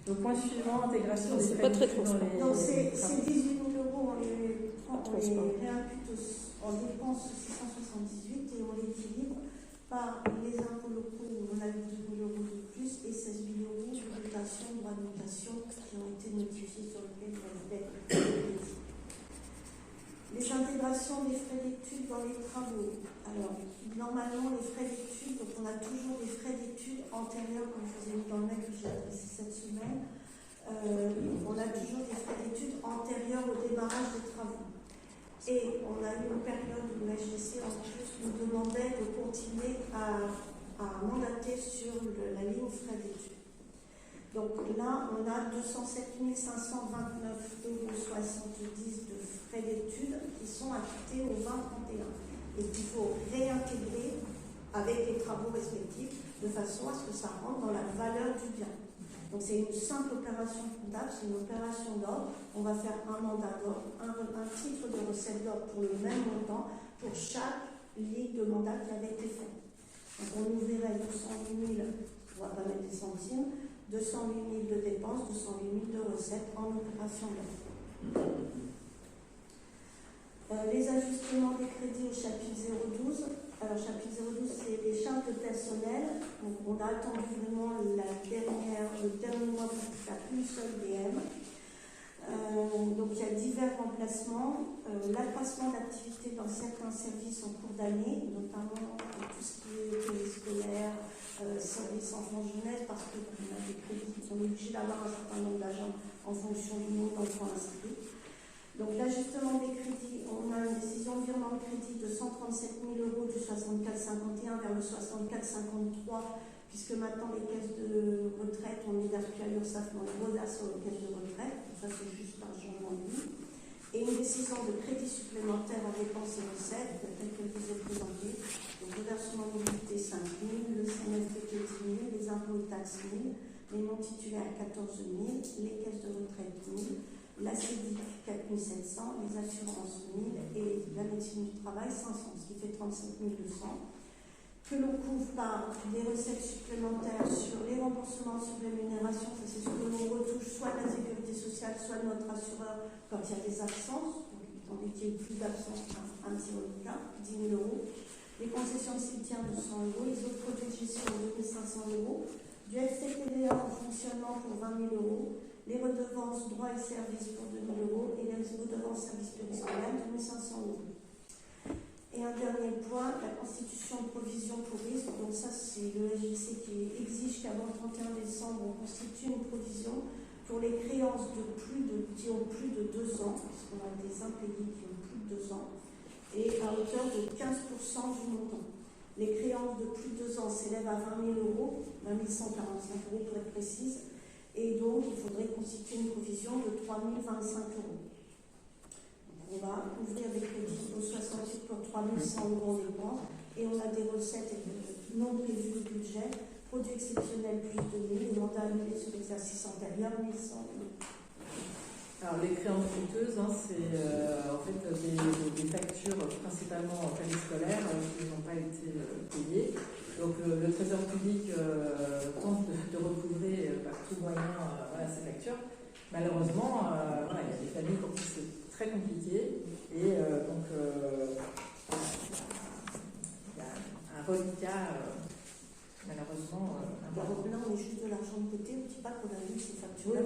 Donc, point suivant, intégration des frais. C'est pas très transparent. Donc, ces 18 000 €, on les réimpute en dépenses 678 et on l'équilibre par les impôts locaux où on a eu 2 000 € de plus et 16 000 € de dotation, droits de mutation qui ont été notifiés sur lesquels il y avait des crédits. Les intégrations des frais d'études dans les travaux. Alors, normalement, les frais d'études, donc on a toujours des frais d'études antérieurs, comme je vous ai mis dans le mail que j'ai adressé cette semaine. On a toujours des frais d'études antérieurs au démarrage des travaux. Et on a eu une période où la SGC en plus nous demandait de continuer à mandater sur la ligne frais d'études. Donc là, on a 207 529,70 € de frais d'études qui sont acquittés au 20-31 et qu'il faut réintégrer avec les travaux respectifs de façon à ce que ça rentre dans la valeur du bien. Donc c'est une simple opération comptable, c'est une opération d'ordre. On va faire un mandat d'ordre, un titre de recette d'ordre pour le même montant pour chaque ligne de mandat qui avait été faite. Donc on ouvrirait 208 000, on va pas mettre des centimes, 208 000 de dépenses, 208 000 de recettes en opération d'ordre. Les ajustements des crédits au chapitre 012. Alors, chapitre 012, c'est les charges de personnel. Donc, on a attendu vraiment le dernier mois pour faire une seule DM. Donc, il y a divers remplacements. L'accroissement d'activité dans certains services en cours d'année, notamment tout ce qui est périscolaire, services enfants jeunesse, parce qu'on a des crédits qui sont obligés d'avoir un certain nombre d'agents en fonction du nombre d'enfants inscrits. Donc l'ajustement des crédits, on a une décision de virement de crédit de 137 000 € du 64-51 vers le 64-53, puisque maintenant les caisses de retraite, on les verse plus à l'URSSAF, mais on les reverse sur les caisses de retraite. Ça c'est juste un changement de vie. Et une décision de crédit supplémentaire en dépenses et recettes, telle que vous ai présentée. Donc le versement mobilité 5 000, le CNFPT 10 000, les impôts et taxes 1 000, les non titulaires 14 000, les caisses de retraite 1 000. La CEDIC 4 700, les assurances 1000 et la médecine du travail 500, ce qui fait 37 200, que l'on couvre par des recettes supplémentaires sur les remboursements sur rémunération, ça c'est ce que l'on retouche soit de la sécurité sociale, soit de notre assureur quand il y a des absences, donc tandis qu'il y ait plus d'absences, un petit reliquat, 10 000 €, les concessions de cimetière de 100 €, les autres produits de gestion de 2500 €, du FCTVA en fonctionnement pour 20 000 €, les redevances droits et services pour 2 000 € et les redevances services périscolaires de 1 500 €. Et un dernier point, la constitution de provision pour risque. Donc ça, c'est le SGC qui exige qu'avant le 31 décembre, on constitue une provision pour les créances qui ont plus de 2 ans, puisqu'on a des impayés qui ont plus de 2 ans, et à hauteur de 15% du montant. Les créances de plus de 2 ans s'élèvent à 20 000 €, 20 145 € pour être précise. Et donc, il faudrait constituer une provision de 3 025 €. On va ouvrir des crédits au 68 pour 3 100 € en dépenses et on a des recettes non prévues du budget, produits exceptionnels plus de 1 000, les mandats annulés sur l'exercice antérieur, 1 100 €. Alors, les créances coûteuses, c'est en fait des factures principalement périscolaires qui n'ont pas été payées. Donc, le Trésor public tente de recouvrer par tout moyen ces factures. Malheureusement, il y a des familles pour qui c'est très compliqué et donc il y a un reliquat malheureusement important. Là, on met juste de l'argent de côté, on ne dit pas qu'on a eu ces factures-là.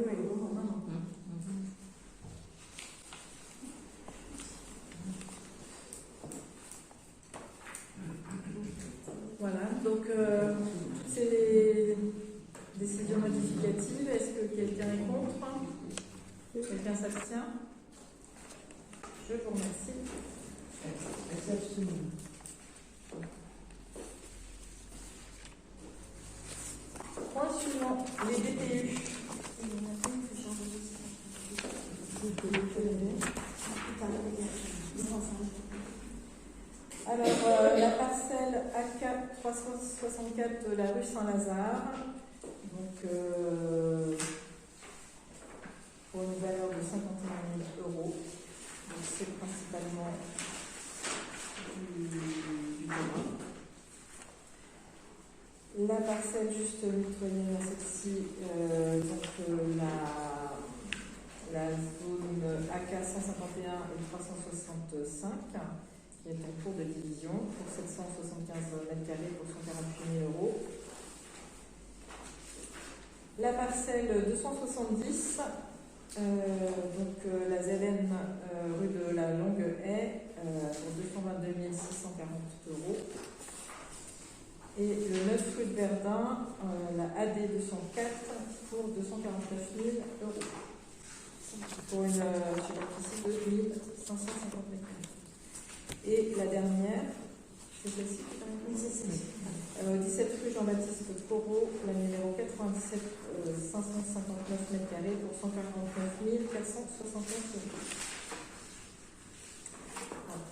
Voilà, donc c'est les décisions modificatives. Est-ce que quelqu'un est contre? Quelqu'un s'abstient? Je vous remercie. Point suivant, les DPU. Alors, la parcelle AK 364 de la rue Saint-Lazare, donc pour une valeur de 51 000 €. Donc c'est principalement du commun. La parcelle juste mitoyenne à celle-ci, la zone AK 151 et 365. qui est en cours de division pour 775 mètres carrés pour 148 000 euros. La parcelle 270, la ZN rue de la Longue Haie pour 222 640 euros. Et le 9 rue de Verdun, la AD 204 pour 249 000 euros. Pour une superficie de 1550 mètres carrés. Et la dernière, c'est celle-ci. Oui, c'est celle-ci. 17 rue Jean-Baptiste Corot, la numéro 97, 559 mètres carrés pour 149 469 euros. Voilà.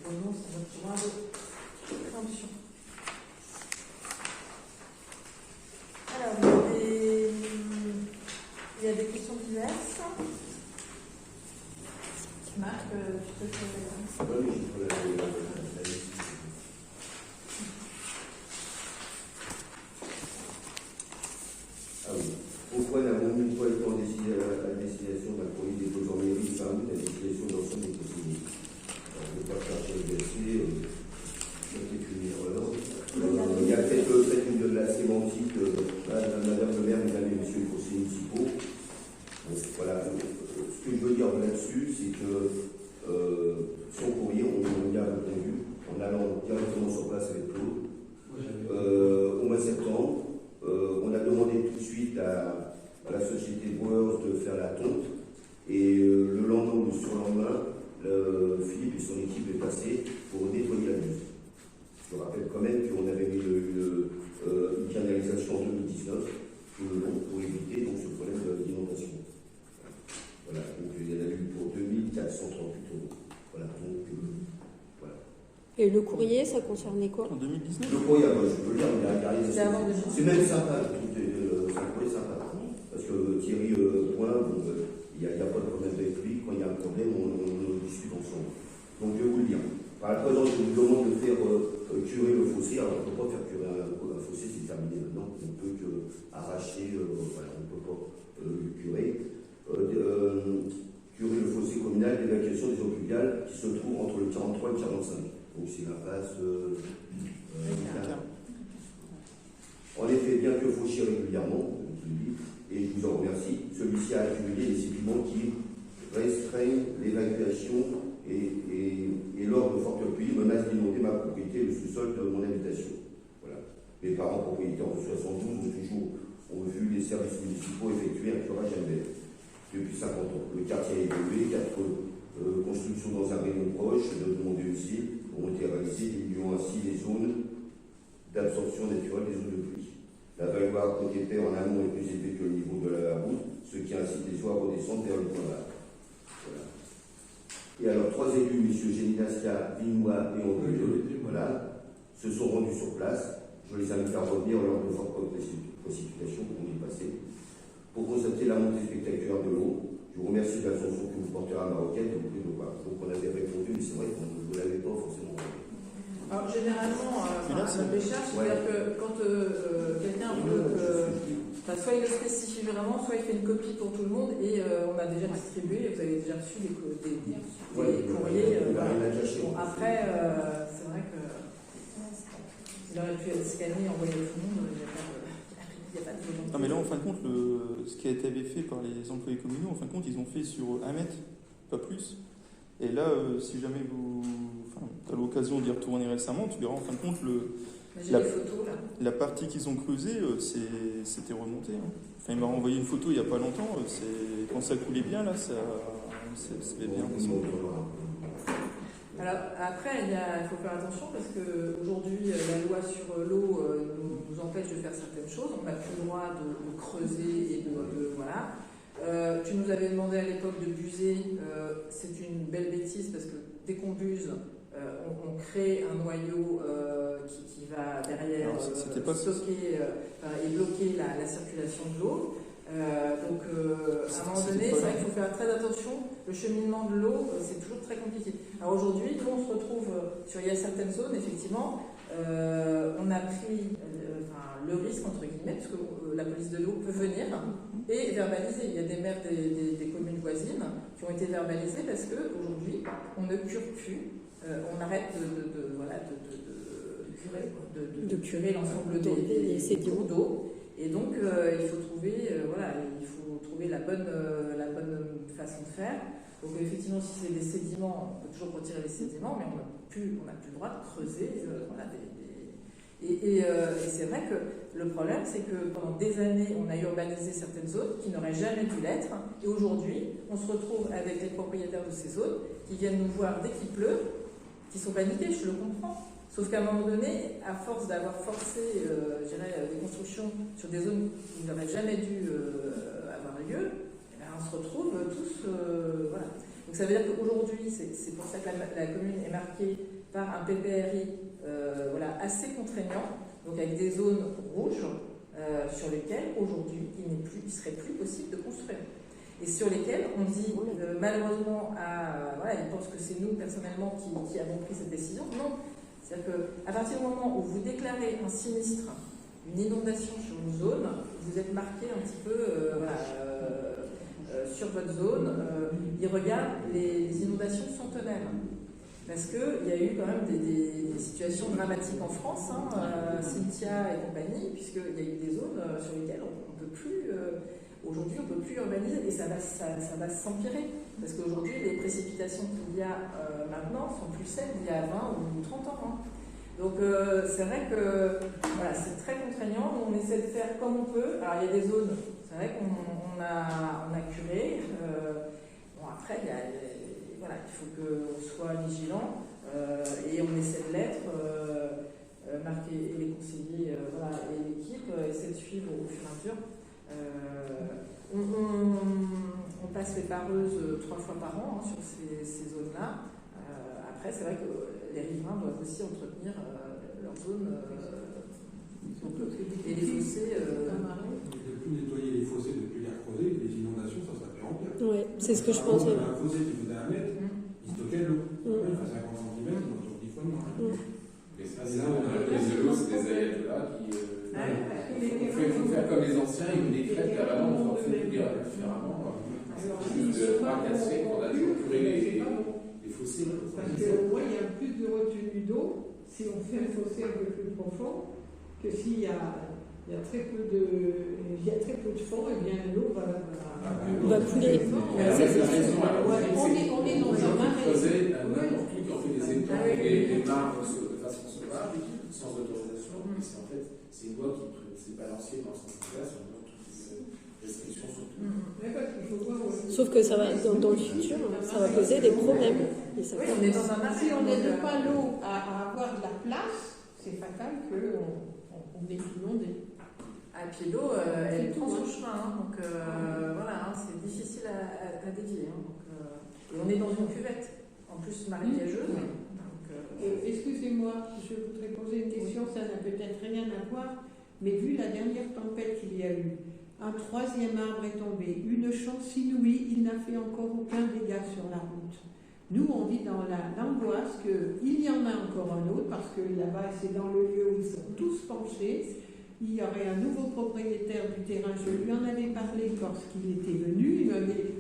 Revenons sur notre droit de préemption. Alors, il y a des questions diverses. Marc, tu peux faire. Oui, je peux la liste. Ah oui. Pourquoi n'avons-nous pas été en décidé à la destination d'un courrier déposé en mairie fin août à destination de l'ensemble des possibilités? Je ne vais pas faire le verser, c'est une erreur. Il y a peut-être une de la sémantique, Madame le maire, Mesdames et Messieurs les conseillers municipaux. Bon, voilà. Ce que je veux dire là-dessus, c'est que son courrier, on y a répondu en allant directement sur place avec Claude. Au mois de septembre, on a demandé tout de suite à la société Brewers de faire la tonte. Et le lendemain ou le surlendemain, Philippe et son équipe est passé pour nettoyer la buse. Je rappelle quand même qu'on avait mis une canalisation en 2019 tout le long pour éviter donc, ce problème d'inondation. Voilà, donc il y en a eu pour 2438 euros. Voilà, donc voilà. Et le courrier, ça concernait quoi? En 2019. Le courrier, je peux le dire, il y a réalisation. C'est même sympa, c'est un courrier sympa. Parce que Thierry Point, il n'y a pas de problème avec lui. Quand il y a un problème, on discute ensemble. Donc je vais vous le dire. Par la présence, je vous demande de faire curer le fossé. Alors on ne peut pas faire curer un fossé, c'est terminé maintenant. On ne peut qu'arracher, voilà, on ne peut pas le curer. Curer le fossé communal d'évacuation des eaux pluviales qui se trouve entre le 43 et le 45. Donc c'est la base. En effet, bien que fauché régulièrement, et je vous en remercie, celui-ci a accumulé des sédiments qui restreignent l'évacuation et lors de fortes pluies menacent d'inonder ma propriété et le sous-sol de mon habitation. Voilà. Mes parents propriétaires en 72 ont vu les services municipaux effectuer un curage annuel depuis 50 ans. Le quartier a évolué, 4 constructions dans un rayon proche de mon domicile ont été réalisées, diminuant ainsi les zones d'absorption naturelle des eaux de pluie. La vagueur côté terre en amont est plus élevée que le niveau de la route, ce qui incite les eaux à redescendre vers le point bas. Voilà. Et alors, 3 élus, M. Géninasca, Vinois et André, voilà, se sont rendus sur place. Je les invite à revenir lors de fortes précipitations qu'on est passé pour constater la montée spectaculaire de l'eau. Je vous remercie de l'attention que vous porterez à ma requête. Donc on avait répondu, mais c'est vrai qu'on ne l'avait pas forcément. Alors généralement, notre décharge, c'est-à-dire que quand quelqu'un veut soit il le spécifie vraiment, soit il fait une copie pour tout le monde et on a déjà distribué, vous avez déjà reçu des courriers. Bon, après, c'est vrai que il aurait pu être scanné, envoyé à tout le monde, il n'y a pas de volonté. Non mais là en fin de compte, ce qui a été fait par les employés communaux, en fin de compte, ils ont fait sur 1 mètre, pas plus. Et là, si jamais tu as l'occasion d'y retourner récemment, tu verras en fin de compte la partie qu'ils ont creusée, c'était remonté. Hein. Enfin, il m'a renvoyé une photo il n'y a pas longtemps. Quand ça coulait bien, là, c'était bien. Alors après, il faut faire attention parce qu'aujourd'hui, la loi sur l'eau nous empêche de faire certaines choses. On n'a plus le droit de creuser et voilà. Tu nous avais demandé à l'époque de buser. C'est une belle bêtise parce que dès qu'on buse, on crée un noyau qui va derrière stocker et bloquer la circulation de l'eau. Donc à un moment donné, c'est vrai qu'il faut faire très attention. Le cheminement de l'eau, c'est toujours très compliqué. Alors aujourd'hui, nous on se retrouve il y a certaines zones, effectivement, on a pris le risque, entre guillemets, parce que la police de l'eau peut venir et verbaliser. Il y a des maires des communes voisines qui ont été verbalisés parce qu'aujourd'hui, on ne cure plus on arrête de curer l'ensemble des cours d'eau. Et donc, il faut trouver la bonne façon de faire. Donc, effectivement, si c'est des sédiments, on peut toujours retirer les sédiments, mais on n'a plus le droit de creuser. Et c'est vrai que le problème, c'est que pendant des années, on a urbanisé certaines zones qui n'auraient jamais dû l'être. Et aujourd'hui, on se retrouve avec les propriétaires de ces zones qui viennent nous voir dès qu'il pleut, qui sont paniqués, je le comprends. Sauf qu'à un moment donné, à force d'avoir forcé des constructions sur des zones qui n'auraient jamais dû avoir lieu, on se retrouve tous... voilà. Donc ça veut dire qu'aujourd'hui, c'est pour ça que la commune est marquée par un PPRI assez contraignant, donc avec des zones rouges sur lesquelles aujourd'hui il ne serait plus possible de construire. Et sur lesquelles on dit malheureusement, ils pensent que c'est nous personnellement qui avons pris cette décision. Non. C'est-à-dire qu'à partir du moment où vous déclarez un sinistre, une inondation sur une zone, vous êtes marqué un petit peu sur votre zone. Ils regardent les inondations centenaires. Parce qu'il y a eu quand même des situations dramatiques en France, Cynthia et compagnie, puisqu'il y a eu des zones sur lesquelles on ne peut plus... Aujourd'hui, on ne peut plus urbaniser et ça va s'empirer. Parce qu'aujourd'hui, les précipitations qu'il y a maintenant sont plus celles d'il y a 20 ou 30 ans. Donc, c'est vrai que c'est très contraignant. On essaie de faire comme on peut. Alors, il y a des zones, c'est vrai qu'on a curé. Après, il faut qu'on soit vigilant et on essaie de l'être. Marquer les conseillers et l'équipe essaie de suivre au fur et à mesure. On passe les pareuses 3 fois par an sur ces zones-là. Après, c'est vrai que les riverains doivent aussi entretenir leur zone et les fossés. De plus nettoyer les fossés, de plus les creuser, les inondations, ça serait pire en pire. Oui, c'est ce que je pense. Un fossé qui faisait 1 mètre, il stockait de l'eau. Il fait 50 cm, il en trouve 10 fois moins. Et ça, c'est les eaux, c'est des ayatollahs qui. Il faut faire comme les anciens, ils nous décrètent là, on s'en fait différemment. De racasser, on a toujours curé les fossés. Parce que moi, il y a plus de retenue d'eau si on fait un fossé un peu plus profond que s'il y a très peu de fond, et bien l'eau va couler. On est dans un marais. N'importe qui en fait des étangs et des mares de façon sauvage, sans autorisation, mais c'est une loi qui s'est balancée dans ce sens-là, sur toutes les restrictions sur tout. Sauf que ça va, dans le futur, ça va poser des problèmes. Et ça on est dans un marais. Si on n'aide pas l'eau à avoir de la place, c'est fatal qu'on est inondé. Et puis l'eau, elle prend son chemin, donc c'est difficile à dévier. Et on est dans une cuvette, en plus marécageuse. Excusez-moi, je voudrais poser une question, ça n'a peut-être rien à voir, mais vu la dernière tempête qu'il y a eu, un 3e arbre est tombé, une chance inouïe, il n'a fait encore aucun dégât sur la route. Nous, on vit dans l'angoisse qu'il y en a encore un autre, parce que là-bas, c'est dans le lieu où ils sont tous penchés. Il y aurait un nouveau propriétaire du terrain, je lui en avais parlé lorsqu'il était venu, il m'avait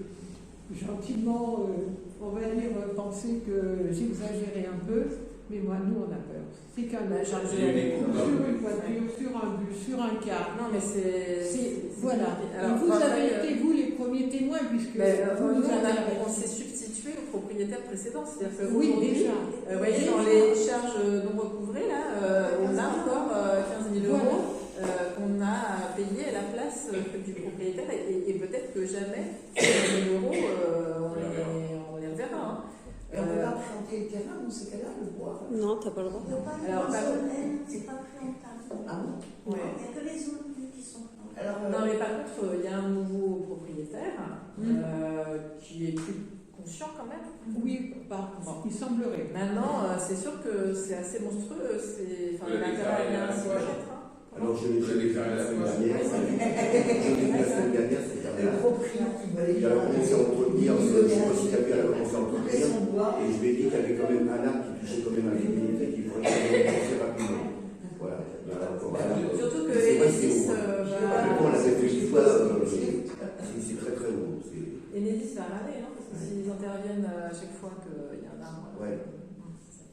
gentiment, on va dire, pensé que j'exagérais un peu, mais moi, nous, on a peur. C'est qu'un sur une voiture, sur un bus, sur un car. Non, mais c'est... Voilà. Alors, vous avez été, vous, les premiers témoins, puisque on s'est substitué au propriétaire précédent. C'est-à-dire que oui, déjà. Vous voyez, dans les charges non recouvrées, là, on a encore 15 000 euros qu'on a payé à la place du propriétaire, et peut-être que jamais 15 000 euros, on les reverra. Et on ne peut pas planter le terrain dans ces cas-là, le bois. Non, t'as pas le droit. Alors, c'est pas préentable. Ah bon? Il n'y a que les zones qui sont plantées. Non, mais par contre, il y a un nouveau propriétaire qui est plus conscient quand même. Oui, il semblerait. Maintenant, c'est sûr que c'est assez monstrueux. L'intérêt à s'y mettre. Alors, je l'ai déclaré la semaine dernière. Il a commencé à entretenir, je ne sais pas si tu as vu, elle a commencé à entretenir. Et je lui ai dit qu'il y avait quand même un arbre qui touchait quand même à l'humidité, qu'il faudrait commencer rapidement. Voilà. Surtout que Enedis on l'avait fait une fois, c'est très très long. Enedis va râler, parce que s'ils interviennent à chaque fois qu'il y a un arbre. Ouais.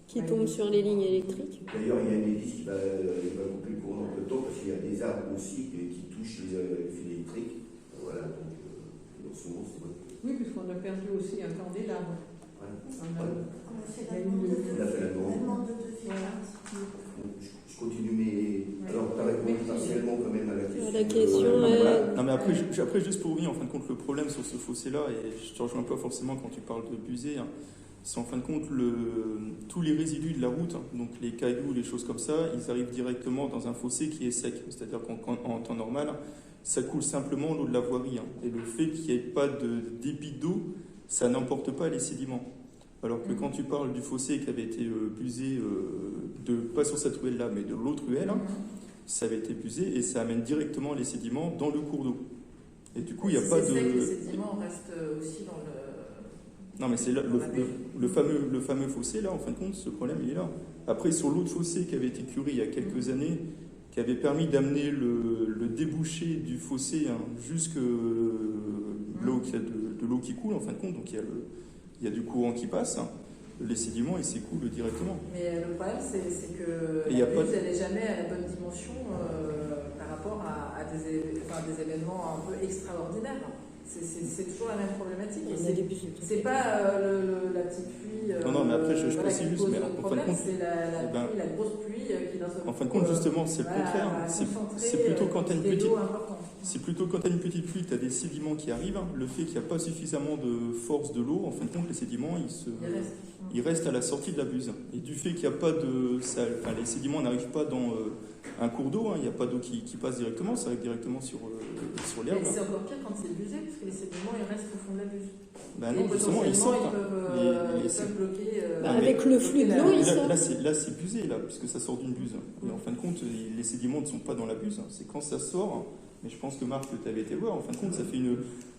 qui tombent sur les lignes électriques. D'ailleurs, il y a une hélice qui va couper le courant dans peu de temps parce qu'il y a des arbres aussi qui touchent les fils électriques. Voilà, donc en ce moment, c'est vrai. Oui, puisqu'on a perdu aussi un candélabre. Ouais. On a fait la demande de devis. Je continue, mais alors tu as répondu partiellement quand même à la question. La question Non, mais après, juste pour revenir, en fin de compte, le problème sur ce fossé-là, et je te rejoins pas forcément quand tu parles de Buzet, hein, c'est en fin de compte tous les résidus de la route, hein, donc les cailloux, les choses comme ça, ils arrivent directement dans un fossé qui est sec. C'est-à-dire qu'en temps normal, ça coule simplement l'eau de la voirie. Hein, et le fait qu'il n'y ait pas de débit d'eau, ça n'emporte pas les sédiments. Alors que quand tu parles du fossé qui avait été busé, pas sur cette ruelle-là, mais de l'autre ruelle, ça avait été busé et ça amène directement les sédiments dans le cours d'eau. Et du coup, il n'y a pas de... C'est que les sédiments restent aussi dans le... Non, mais c'est là, le fameux fossé, là, en fin de compte, ce problème, il est là. Après, sur l'autre fossé qui avait été curé il y a quelques années, qui avait permis d'amener le débouché du fossé jusque là où il y a de l'eau qui coule, en fin de compte, donc il y a du courant qui passe, les sédiments, ils s'écoulent directement. Mais le problème, c'est que la buse, elle n'est jamais à la bonne dimension par rapport à des événements un peu extraordinaires. C'est toujours la même problématique. C'est pas la petite pluie. Non, mais après, je précise juste, mais en fin de compte, c'est la grosse pluie qui d'un seul coup. En fin de compte, justement, c'est le contraire. C'est plutôt quand tu as une petite. C'est plutôt quand tu as une petite pluie, tu as des sédiments qui arrivent. Le fait qu'il n'y a pas suffisamment de force de l'eau, en fin de compte, les sédiments, ils restent à la sortie de la buse. Et du fait qu'il n'y a pas de. Les sédiments n'arrivent pas dans un cours d'eau, il n'y a pas d'eau qui passe directement, ça arrive directement sur l'herbe. Et c'est encore pire quand c'est busé, parce que les sédiments, ils restent au fond de la buse. Ben non, justement, ils sortent. Ils peuvent bloquer. Avec le flux de l'eau, ils sortent. Là, c'est busé, là, puisque ça sort d'une buse. Et en fin de compte, les sédiments ne sont pas dans la buse. C'est quand ça sort. Mais je pense que Marc, tu avais été voir. En fin de compte, ça fait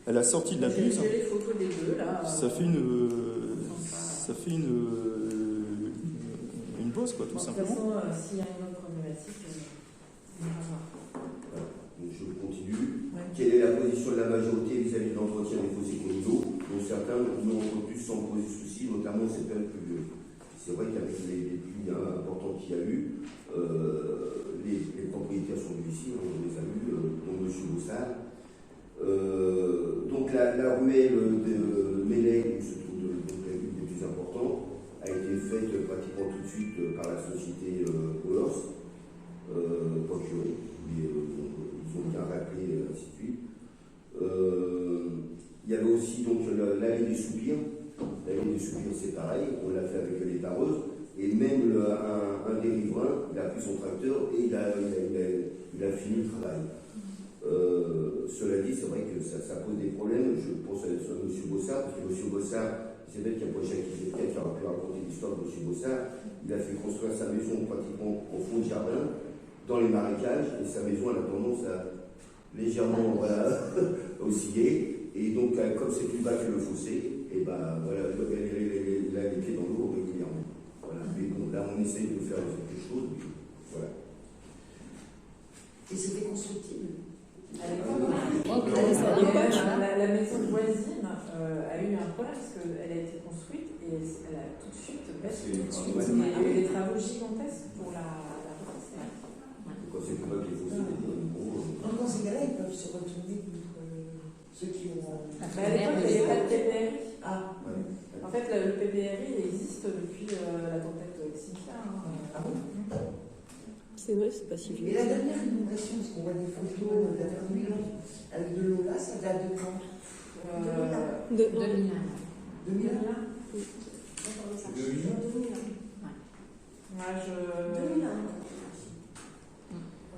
à la sortie de la buse. J'ai les photos des deux, là. Ça fait une bosse, quoi, tout simplement. De toute façon, s'il y a une autre problématique, on va voir. Donc je continue. Ouais. Quelle est la position de la majorité vis-à-vis de l'entretien des fossés communaux, dont certains nous ont plus sans poser souci, notamment ces périodes pluvieuses. C'est vrai qu'avec les pluies importantes qu'il y a eu, les propriétaires sont venus ici, on les a vus, dont M. Bossard. Donc la ruelle de Mélègue, où se trouve une des plus importantes, a été faite pratiquement tout de suite par la société Colors, procurée. Ils ont bien rappelé, ainsi de suite. Il y avait aussi donc l'allée des soupirs. L'allée des soupirs, c'est pareil, on l'a fait avec les tareuses. Et même un des riverains, il a pris son tracteur et il a fini le travail. Cela dit, c'est vrai que ça pose des problèmes. Je pense à M. Bossard, parce que M. Bossard, c'est peut-être qu'il y a un projet qui aura pu raconter l'histoire de M. Bossard. Il a fait construire sa maison pratiquement au fond du jardin, dans les marécages, et sa maison a tendance à légèrement osciller. Et donc, comme c'est plus bas que le fossé, et ben voilà, il a les pieds dans l'eau régulièrement. Voilà. Mais bon, là, on essaye de faire quelque chose. Mais voilà. Et c'était constructible. La maison voisine a eu un problème parce qu'elle a été construite et elle a tout de suite baissé. Il y a eu des travaux gigantesques pour la refaire. Quand c'est plus bas que les fossés, dans ces cas-là, ils peuvent se retourner contre ceux qui ont. À l'époque, il n'y avait pas de PPRI. Ah, ouais. En fait, le PPRI existe depuis la tempête Cynthia. Ah bon? C'est vrai, c'est pas si vieux. Et la dernière inondation, parce qu'on voit des photos de la nuit avec de l'eau là, ça date de quand? 2001. 2001.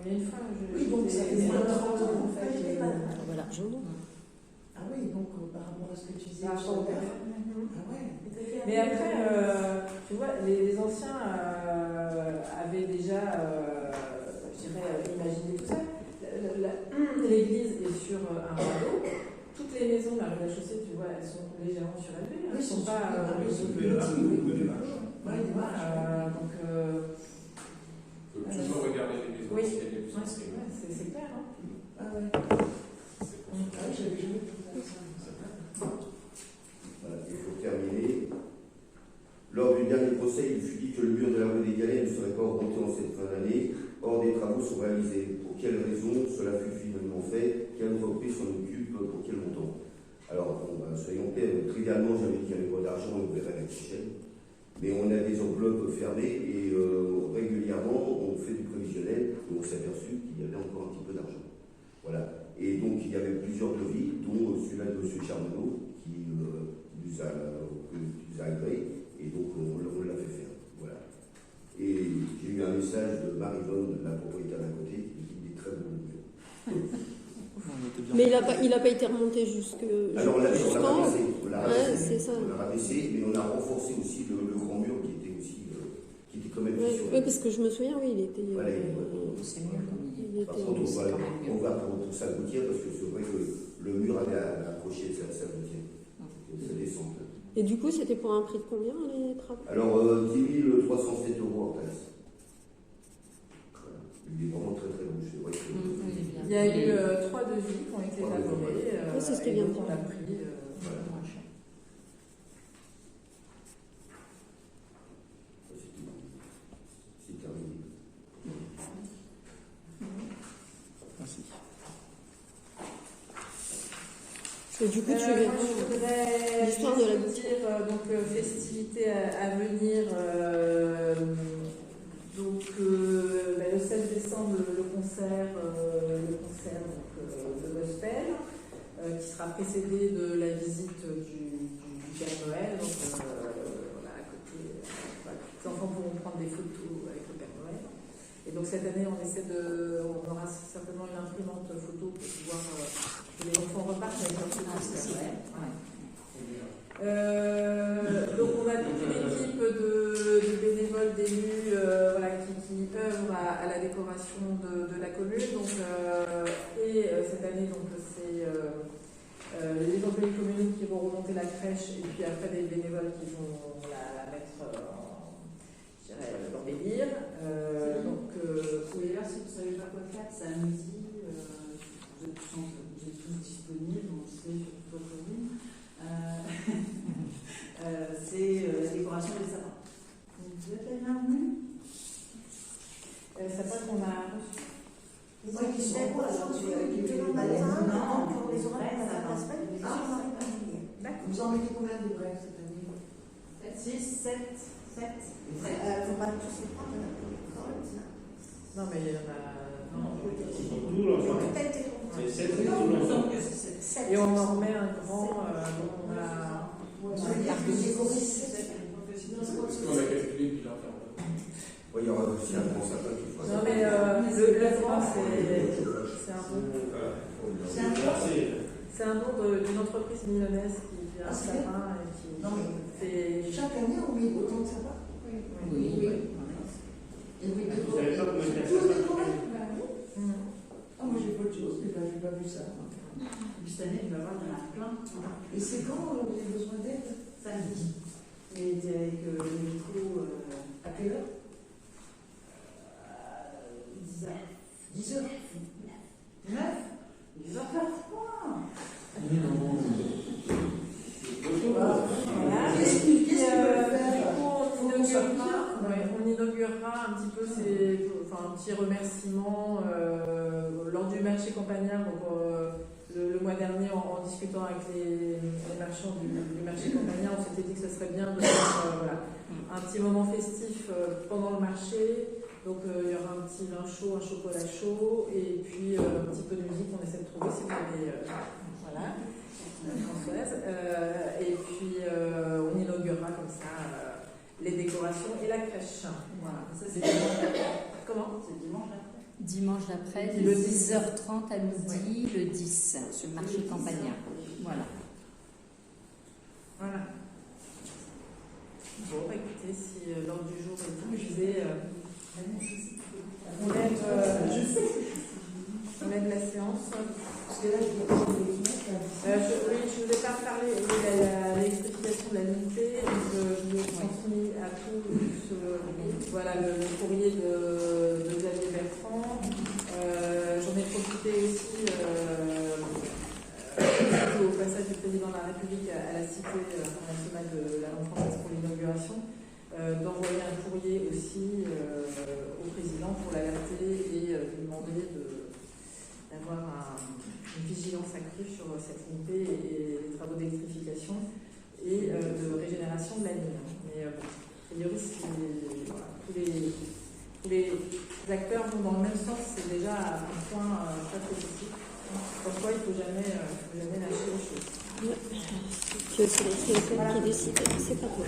Il y a une fois, oui, donc ça fait moins de 30 ans en fait. Voilà, ah oui, donc par rapport à ce que tu disais. Ah ouais. Mais après, tu vois, les anciens avaient déjà, je dirais, imaginé tout ça. L'église est sur un radeau. Toutes les maisons, la rue de la chaussée, tu vois, elles sont légèrement surélevées. Elles ne sont pas. Donc. Il faut toujours regarder les maisons anciennes les plus anciennes. C'est clair, hein? Ah ouais. J'avais jamais pensé à ça. Voilà, il faut terminer. Lors du dernier procès, il fut dit que cela fut finalement fait, quelle entreprise s'en occupe, pour quel montant? Alors, bon, soyons clairs, trivialement, j'avais dit qu'il n'y avait pas d'argent et on verrait la prochaine. Mais on a des enveloppes fermées et régulièrement, on fait du prévisionnel et on s'est aperçu qu'il y avait encore un petit peu d'argent. Voilà. Et donc, il y avait plusieurs devis, dont celui-là de M. Charbonneau, qui nous a agréé, et donc on l'a fait faire. Voilà. Et j'ai eu un message de Marie-Vonne, la propriétaire d'à côté, qui dit des très bons murs. Mais il n'a pas été remonté jusqu'en. Alors, on l'a rabaissé. Ouais, c'est ça. On l'a rabaissé, mais on a renforcé aussi le grand mur qui était aussi qui était quand même Oui, parce que je me souviens, oui, il était. Voilà, c'est mieux comme il est. par contre, on va pour sa gouttière, parce que c'est vrai que le mur avait approché de sa gouttière. Ça descend. Et du coup, c'était pour un prix de combien les travaux? Alors, 10 307 € en place. Voilà. Il est vraiment très très bon. C'est vrai que... Il y a eu 3 devis qui ont été élaborés. C'est ce qui vient de on a pris voilà. moins cher. C'est terminé. Merci. Et du coup, tu moi, je voudrais l'histoire de la dire donc festivités à venir. Donc le 16 décembre, le concert de gospel, qui sera précédé de la visite du Père Noël. Donc voilà, à côté, les enfants pourront prendre des photos avec le Père Noël. Et donc cette année, on aura certainement une imprimante photo pour pouvoir que les enfants repartent avec leur photo du Père Noël. Donc on a toute une équipe de bénévoles, d'élus qui œuvrent à la décoration de la commune. Donc, cette année, c'est les employés communaux qui vont remonter la crèche et puis après des bénévoles qui vont la mettre l'embellir. Oui, là, si vous ne savez pas quoi faire, c'est à midi, vous êtes tous disponibles, on sait sur toute votre ligne. C'est la décoration des sapins. Vous êtes bienvenue. Ça passe qu'on a reçu. Moi, qui suis demain matin, pour les horaires de la semaine, Vous en mettez combien de brefs cette année? 6, 7. Il ne faut pas tous les prendre. Non, mais il y en a. Non, peut-être été compris. C'est 7 tout l'ensemble. Et on en remet un grand. On a calculé puis l'en faire. Oui, il y aura aussi un grand sapin qui fera. Non, mais le grand, c'est un don. C'est un don d'une entreprise milannaise qui fait un sapin et qui. Non, mais chaque année, on met autant de sapins? Oui. Et oui, Vous savez pas comment tout faire est ça? décoré? Ah, moi, j'ai pas de choses, mais j'ai pas vu ça. Cette année, il va y avoir plein. Et c'est quand vous avez besoin d'aide? Samedi. Et avec le micro. À quelle heure? 10h. 10h? 9 10h43. Voilà. Qu'est-ce qu'il peut faire? On inaugurera un petit peu un petit remerciement lors du marché campagnard. Donc, le mois dernier, en discutant avec les marchands du marché campagnard, on s'était dit que ce serait bien de faire un petit moment festif pendant le marché. Donc il y aura un petit vin chaud, un chocolat chaud, et puis un petit peu de musique qu'on essaie de trouver si vous avez voilà, Françoise. Et puis on inaugurera comme ça les décorations et la crèche. Voilà. Ça, c'est dimanche après. Comment? C'est dimanche après. Dimanche d'après, de Le 10h30 à midi, le 10, sur le marché campagnard. Voilà. Voilà. Bon, écoutez, si l'ordre du jour est diffusé, on lève la séance. Parce que là, je vais prendre les fenêtres. Oui, je ne vous ai pas parlé de l'électrification de la nuitée. Je vous ai transmis à tous le courrier de Xavier Bertrand. J'en ai profité aussi au passage du président de la République à la Cité internationale de la langue française pour l'inauguration, d'envoyer un courrier aussi au président pour l'alerter et lui demander d'avoir une vigilance accrue sur cette unité et les travaux d'électrification et de régénération de la ligne. Mais bon, a priori, voilà, tous les acteurs vont dans le même sens, c'est déjà un point très positif. Pourquoi il ne faut jamais lâcher les choses. Que c'est les CSM qui décident, c'est pas toi.